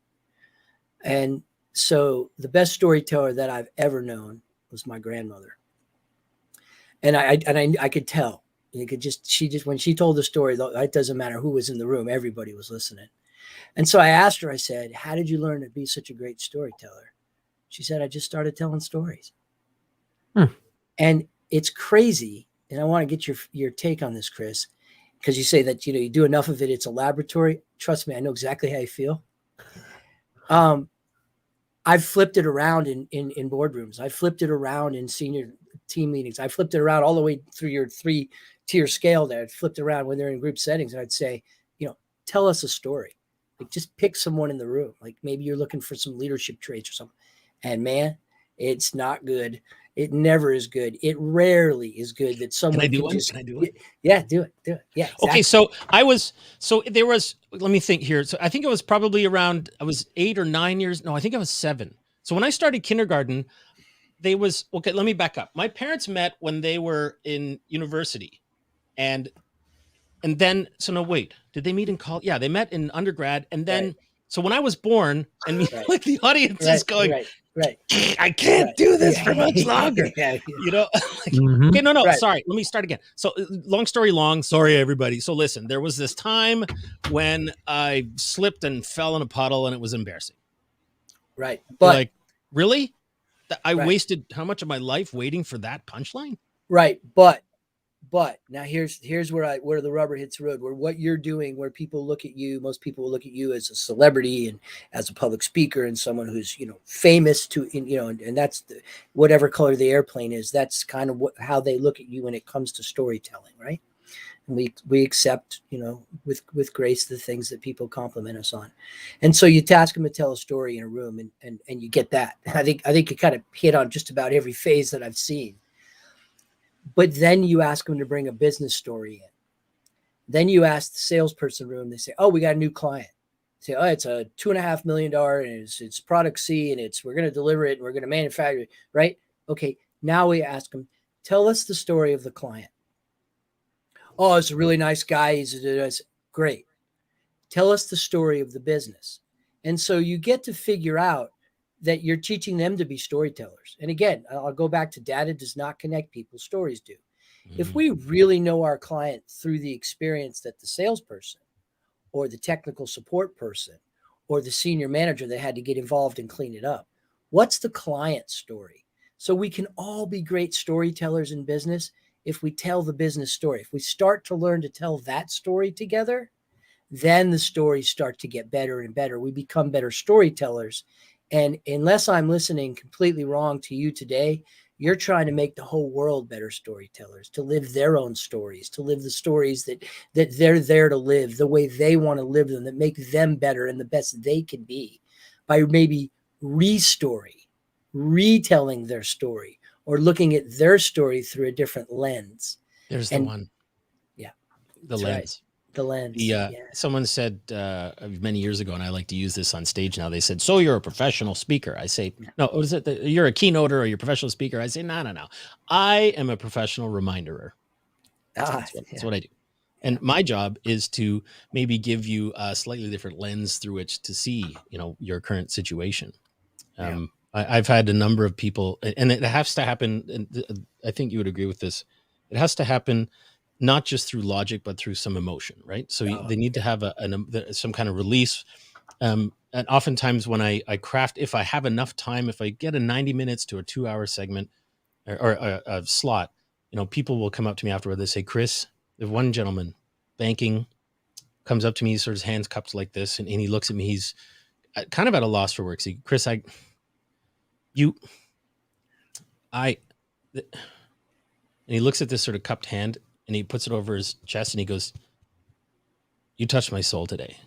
And so the best storyteller that I've ever known was my grandmother. And I could tell. When she told the story, it doesn't matter who was in the room, everybody was listening. And so I asked her, I said, how did you learn to be such a great storyteller? She said, I just started telling stories. And it's crazy. And I want to get your take on this, Chris, because you say that, you do enough of it, it's a laboratory. Trust me, I know exactly how you feel. I've flipped it around in boardrooms. I flipped it around in senior team meetings. I flipped it around all the way through your 3-tier scale there. I flipped it around when they're in group settings. And I'd say, tell us a story. Like, just pick someone in the room. Like, maybe you're looking for some leadership traits or something. And man, it's not good. It never is good. It rarely is good that someone Can I do it? Yeah, do it. Yeah. Exactly. Okay. Let me think here. So I think it was probably around, I was 8 or 9 years. No, I think I was 7. So when I started kindergarten, let me back up. My parents met when they were in university, and then, did they meet in college? Yeah, they met in undergrad. And then, So when I was born, and like the audience is going, right. I can't do this for much longer. Okay, no. Sorry. Let me start again. So long story long. Sorry, everybody. So listen, there was this time when I slipped and fell in a puddle and it was embarrassing. Right. But like, really? I wasted how much of my life waiting for that punchline? Right. But now here's where the rubber hits the road, where what you're doing, where people look at you, most people will look at you as a celebrity and as a public speaker and someone who's, famous and that's whatever color the airplane is, that's kind of how they look at you when it comes to storytelling. Right. And we accept, with grace, the things that people compliment us on. And so you task them to tell a story in a room and you get that. I think you kind of hit on just about every phase that I've seen. But then you ask them to bring a business story in. Then you ask the salesperson room, they say, oh, we got a new client. Say, oh, it's a $2.5 million and it's product C and we're going to deliver it and we're going to manufacture it, right? Okay. Now we ask them, tell us the story of the client. Oh, it's a really nice guy. He's great. Tell us the story of the business. And so you get to figure out that you're teaching them to be storytellers. And again, I'll go back to data does not connect people, stories do. Mm-hmm. If we really know our client through the experience that the salesperson or the technical support person or the senior manager that had to get involved and clean it up, what's the client story? So we can all be great storytellers in business if we tell the business story. If we start to learn to tell that story together, then the stories start to get better and better. We become better storytellers. And unless I'm listening completely wrong to you today, you're trying to make the whole world better storytellers, to live their own stories, to live the stories that they're there to live, the way they want to live them, that make them better and the best they can be, by maybe retelling their story or looking at their story through a different lens. There's the one. Yeah. The lens. Right. The lens. Someone said many years ago, and I like to use this on stage now, they said, so you're a professional speaker. I say, no, what is it? You're a keynoter or you're a professional speaker? I say, no. I am a professional reminderer. That's what I do. And my job is to maybe give you a slightly different lens through which to see, your current situation. I've had a number of people, and it has to happen. And I think you would agree with this. It has to happen not just through logic, but through some emotion, right? So they need to have some kind of release. And oftentimes when I craft, if I have enough time, if I get a 90 minutes to a 2-hour segment or a slot, people will come up to me afterward. They say, Chris, there's one gentleman, banking, comes up to me, sort of his hands cupped like this, and he looks at me. He's kind of at a loss for words. Chris, and he looks at this sort of cupped hand and he puts it over his chest and he goes, you touched my soul today.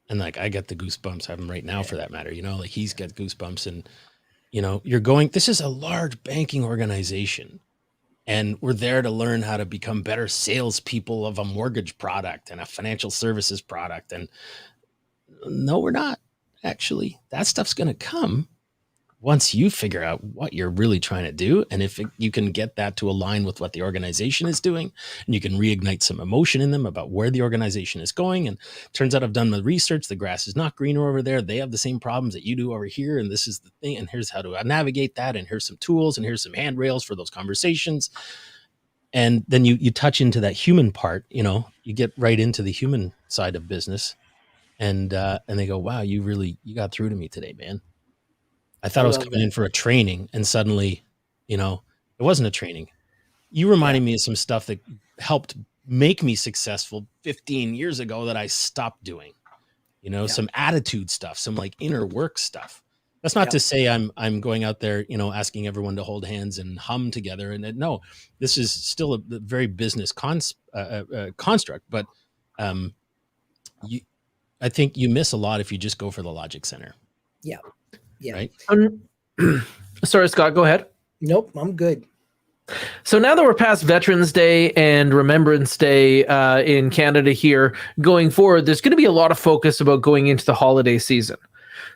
And like, I get the goosebumps. I have them right now for that matter, like he's got goosebumps. And, this is a large banking organization and we're there to learn how to become better salespeople of a mortgage product and a financial services product. And no, we're not actually. That stuff's going to come once you figure out what you're really trying to do. And if you can get that to align with what the organization is doing, and you can reignite some emotion in them about where the organization is going. And turns out I've done the research. The grass is not greener over there. They have the same problems that you do over here. And this is the thing. And here's how to navigate that. And here's some tools and here's some handrails for those conversations. And then you touch into that human part, you get right into the human side of business. And they go, wow, you got through to me today, man. I thought I was coming in for a training and suddenly, it wasn't a training. You reminded me of some stuff that helped make me successful 15 years ago that I stopped doing, some attitude stuff, some like inner work stuff. That's not to say I'm going out there, asking everyone to hold hands and hum together. And no, this is still a very business construct, but I think you miss a lot if you just go for the logic center. Yeah. Yeah. Right. Sorry, Scott, go ahead. Nope, I'm good. So now that we're past Veterans Day and Remembrance Day in Canada here, going forward, there's going to be a lot of focus about going into the holiday season.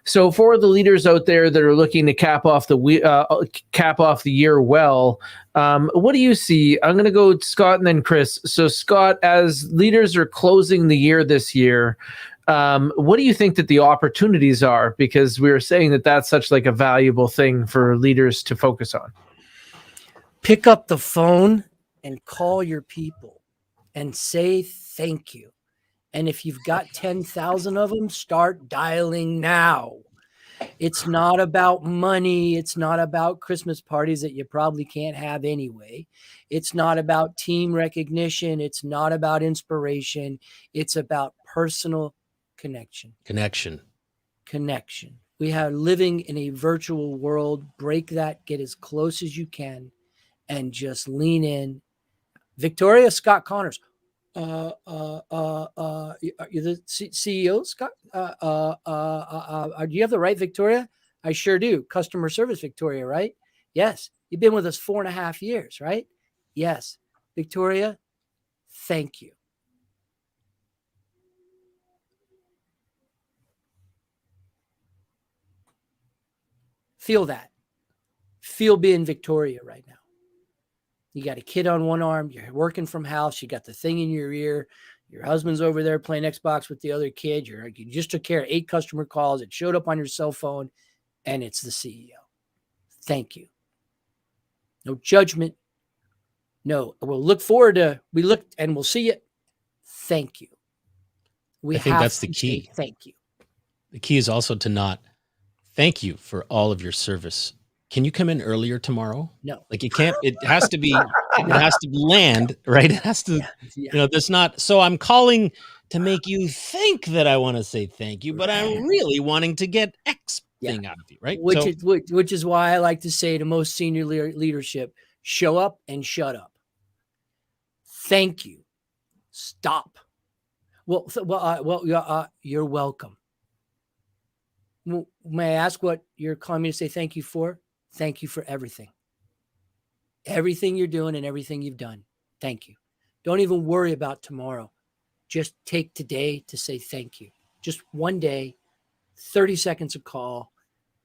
So for the leaders out there that are looking to cap off the year well, what do you see? I'm going to go Scott and then Chris. So Scott, as leaders are closing the year this year, what do you think that the opportunities are? Because we were saying that that's such like a valuable thing for leaders to focus on. Pick up the phone and call your people and say thank you. And if you've got 10,000 of them, start dialing now. It's not about money. It's not about Christmas parties that you probably can't have anyway. It's not about team recognition. It's not about inspiration. It's about personal connection. We have living in a virtual world. Break that, get as close as you can, and just lean in. Victoria, Scott Connors. You're the CEO, Scott? Do you have the right Victoria? I sure do. Customer service Victoria, right? Yes. You've been with us 4.5 years, right? Yes. Victoria, thank you. Feel that. Feel being Victoria right now. You got a kid on one arm. You're working from house. You got the thing in your ear. Your husband's over there playing Xbox with the other kid. You just took care of 8 customer calls. It showed up on your cell phone, and it's the CEO. Thank you. No judgment. No, we'll look forward to. We look and we'll see it. Thank you. I think that's the key. Thank you. The key is also to not thank you for all of your service. Can you come in earlier tomorrow? No. Like it has to be, it has to land, right? It has to, there's not, so I'm calling to make you think that I want to say thank you, but I'm really wanting to get X thing out of you, right? Which is why I like to say to most senior leadership, show up and shut up. Thank you. Stop. You're welcome. May I ask what you're calling me to say thank you for? Thank you for everything. Everything you're doing and everything you've done. Thank you. Don't even worry about tomorrow. Just take today to say thank you. Just one day, 30 seconds of call.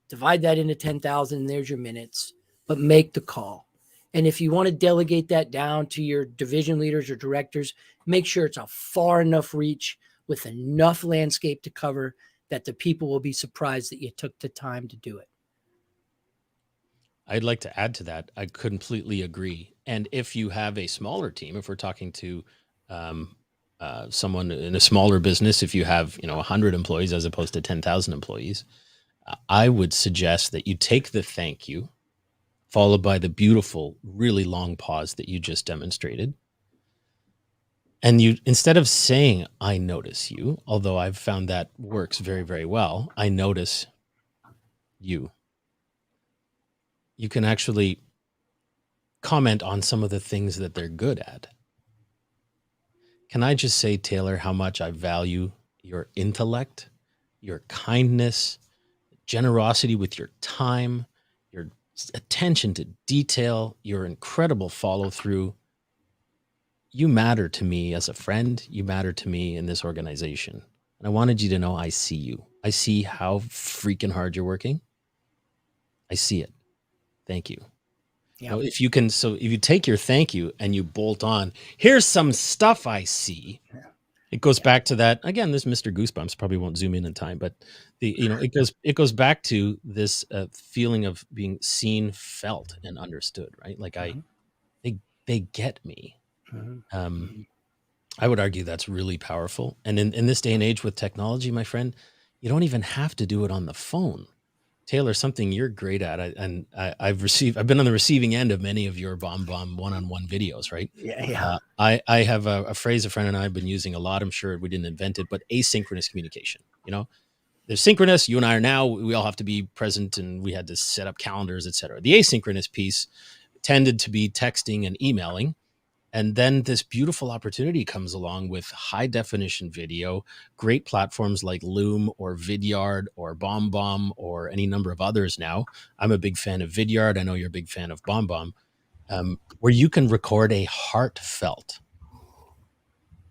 Divide that into 10,000 and there's your minutes. But make the call. And if you want to delegate that down to your division leaders or directors, make sure it's a far enough reach with enough landscape to cover that the people will be surprised that you took the time to do it. I'd like to add to that. I completely agree. And if you have a smaller team, if we're talking to someone in a smaller business, if you have 100 employees as opposed to 10,000 employees, I would suggest that you take the thank you, followed by the beautiful, really long pause that you just demonstrated. And you, instead of saying, I notice you, although I've found that works very, very well, I notice you. You can actually comment on some of the things that they're good at. Can I just say, Taylor, how much I value your intellect, your kindness, generosity with your time, your attention to detail, your incredible follow through. You matter to me as a friend. You matter to me in this organization. And I wanted you to know I see you. I see how freaking hard you're working. I see it. Thank you. Yeah. If you can, so if you take your thank you and you bolt on, here's some stuff I see. It goes back to that again. This Mr. Goosebumps probably won't zoom in time, but it goes back to this feeling of being seen, felt, and understood. Right? Like they get me. I would argue that's really powerful. And in this day and age with technology, my friend, you don't even have to do it on the phone. Taylor, something you're great at, I've been on the receiving end of many of your bomb one-on-one videos, right? Yeah. I have a phrase a friend and I have been using a lot. I'm sure we didn't invent it, but asynchronous communication. There's synchronous. You and I are now. We all have to be present, and we had to set up calendars, etc. The asynchronous piece tended to be texting and emailing. And then this beautiful opportunity comes along with high definition video, great platforms like Loom or Vidyard or BombBomb or any number of others now. I'm a big fan of Vidyard. I know you're a big fan of BombBomb, where you can record a heartfelt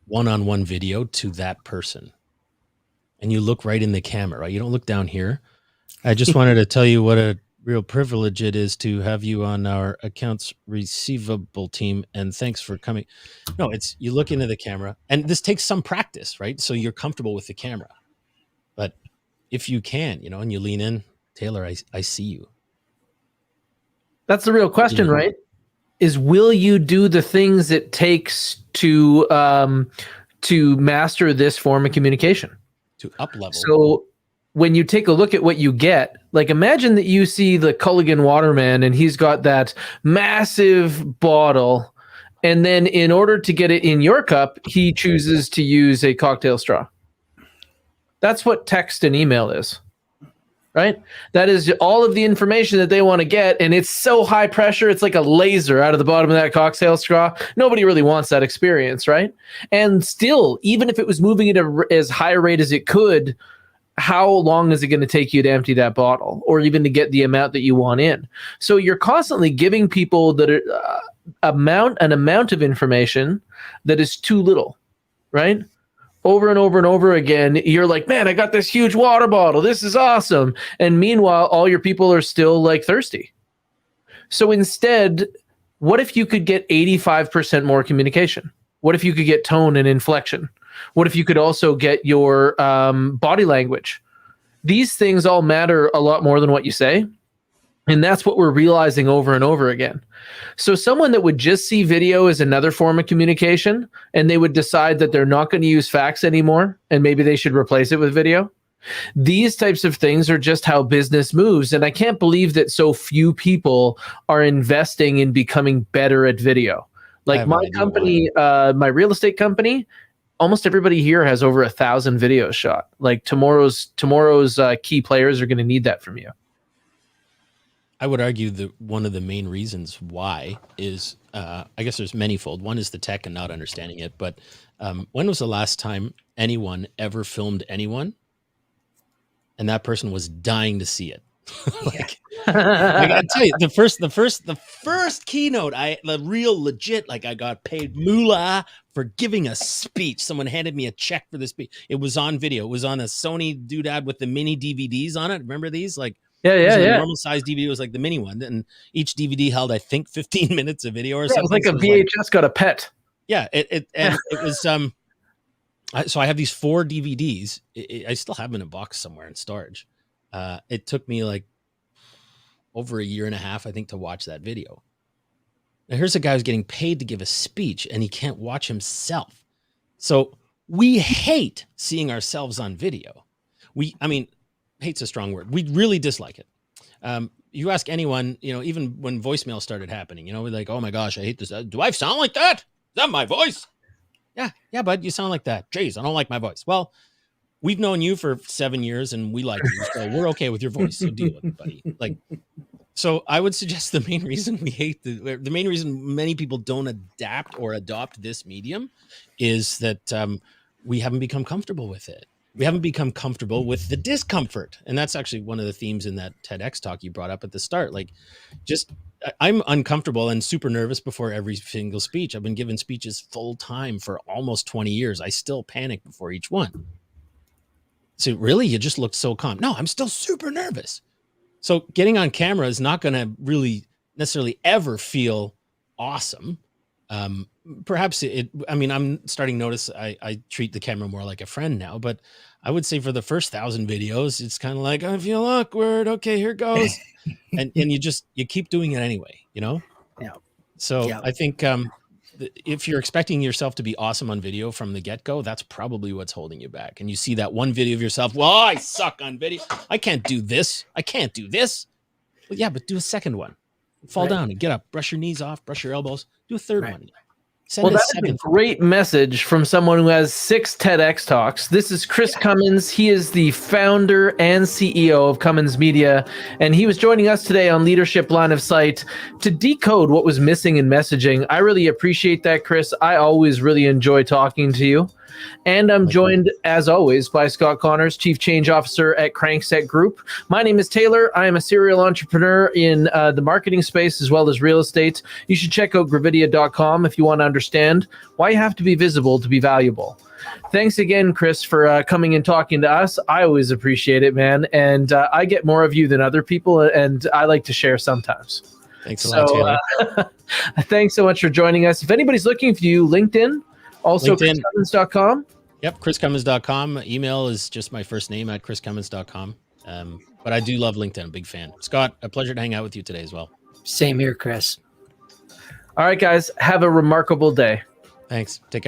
one-on-one video to that person. And you look right in the camera, right? You don't look down here. I just wanted to tell you what a real privilege it is to have you on our accounts receivable team, and thanks for coming. No, it's you look into the camera, and this takes some practice, right? So you're comfortable with the camera, but if you can, and you lean in, Taylor, I see you. That's the real question, right? Is will you do the things it takes to master this form of communication? To up level. So when you take a look at what you get, like imagine that you see the Culligan Waterman and he's got that massive bottle, and then in order to get it in your cup, he chooses to use a cocktail straw. That's what text and email is, right? That is all of the information that they want to get, and it's so high pressure, it's like a laser out of the bottom of that cocktail straw. Nobody really wants that experience, right? And still, even if it was moving at as high a rate as it could, how long is it going to take you to empty that bottle or even to get the amount that you want in? So you're constantly giving people that an amount of information that is too little, right? Over and over and over again, you're like, man, I got this huge water bottle. This is awesome. And meanwhile, all your people are still like thirsty. So instead, what if you could get 85% more communication? What if you could get tone and inflection? What if you could also get your body language? These things all matter a lot more than what you say. And that's what we're realizing over and over again. So someone that would just see video as another form of communication, and they would decide that they're not going to use fax anymore, and maybe they should replace it with video. These types of things are just how business moves. And I can't believe that so few people are investing in becoming better at video. Like my company, my real estate company, almost everybody here has over 1,000 videos shot. Like tomorrow's key players are going to need that from you. I would argue that one of the main reasons why is, I guess there's manyfold. One is the tech and not understanding it. But when was the last time anyone ever filmed anyone and that person was dying to see it? I gotta tell you, the first keynote, the real legit, like I got paid moolah for giving a speech. Someone handed me a check for the speech. It was on video. It was on a Sony doodad with the mini DVDs on it. Remember these? Like Yeah, It yeah, wasn't a yeah. normal size DVD. It was like the mini one. And each DVD held, I think, 15 minutes of video or Yeah, something. it was like a So it was VHS got a pet. yeah. It was, so I have these 4 DVDs. I still have them in a box somewhere in storage. It took me like over a year and a half, I think, to watch that video. Now, here's a guy who's getting paid to give a speech and he can't watch himself. So we hate seeing ourselves on video. I mean, hate's a strong word. We really dislike it. You ask anyone, even when voicemail started happening, we're like, oh my gosh, I hate this. Do I sound like that? Is that my voice? Yeah, bud, you sound like that. Jeez, I don't like my voice. Well, we've known you for 7 years and we like you, so we're okay with your voice. So deal with it, buddy. So I would suggest the main reason we hate the main reason many people don't adapt or adopt this medium is that we haven't become comfortable with it. We haven't become comfortable with the discomfort. And that's actually one of the themes in that TEDx talk you brought up at the start. I'm uncomfortable and super nervous before every single speech. I've been giving speeches full time for almost 20 years. I still panic before each one. So really, you just looked so calm. No, I'm still super nervous. So getting on camera is not going to really necessarily ever feel awesome. Perhaps I'm starting to notice I treat the camera more like a friend now, but I would say for the first 1,000 videos, it's kind of like, I feel awkward. Okay, here goes. and you keep doing it anyway, Yeah. So yeah. I think if you're expecting yourself to be awesome on video from the get-go, that's probably what's holding you back. And you see that one video of yourself, well, I suck on video. I can't do this. Well, yeah, but do a second one. Fall down and get up, brush your knees off, brush your elbows, do a third one. Well, that's a great message from someone who has 6 TEDx talks. This is Chris Cummins. He is the founder and CEO of Cummins Media, and he was joining us today on Leadership Line of Sight to decode what was missing in messaging. I really appreciate that, Chris. I always really enjoy talking to you. And I'm joined, as always, by Scott Connors, Chief Change Officer at Crankset Group. My name is Taylor. I am a serial entrepreneur in the marketing space as well as real estate. You should check out Gravidia.com if you want to understand why you have to be visible to be valuable. Thanks again, Chris, for coming and talking to us. I always appreciate it, man. And I get more of you than other people, and I like to share sometimes. Thanks a lot, Taylor. Thanks so much for joining us. If anybody's looking for you, LinkedIn. Also, ChrisCummins.com. Yep, ChrisCummins.com. Email is just my first name at ChrisCummins.com. But I do love LinkedIn. I'm a big fan. Scott, a pleasure to hang out with you today as well. Same here, Chris. All right, guys. Have a remarkable day. Thanks. Take care.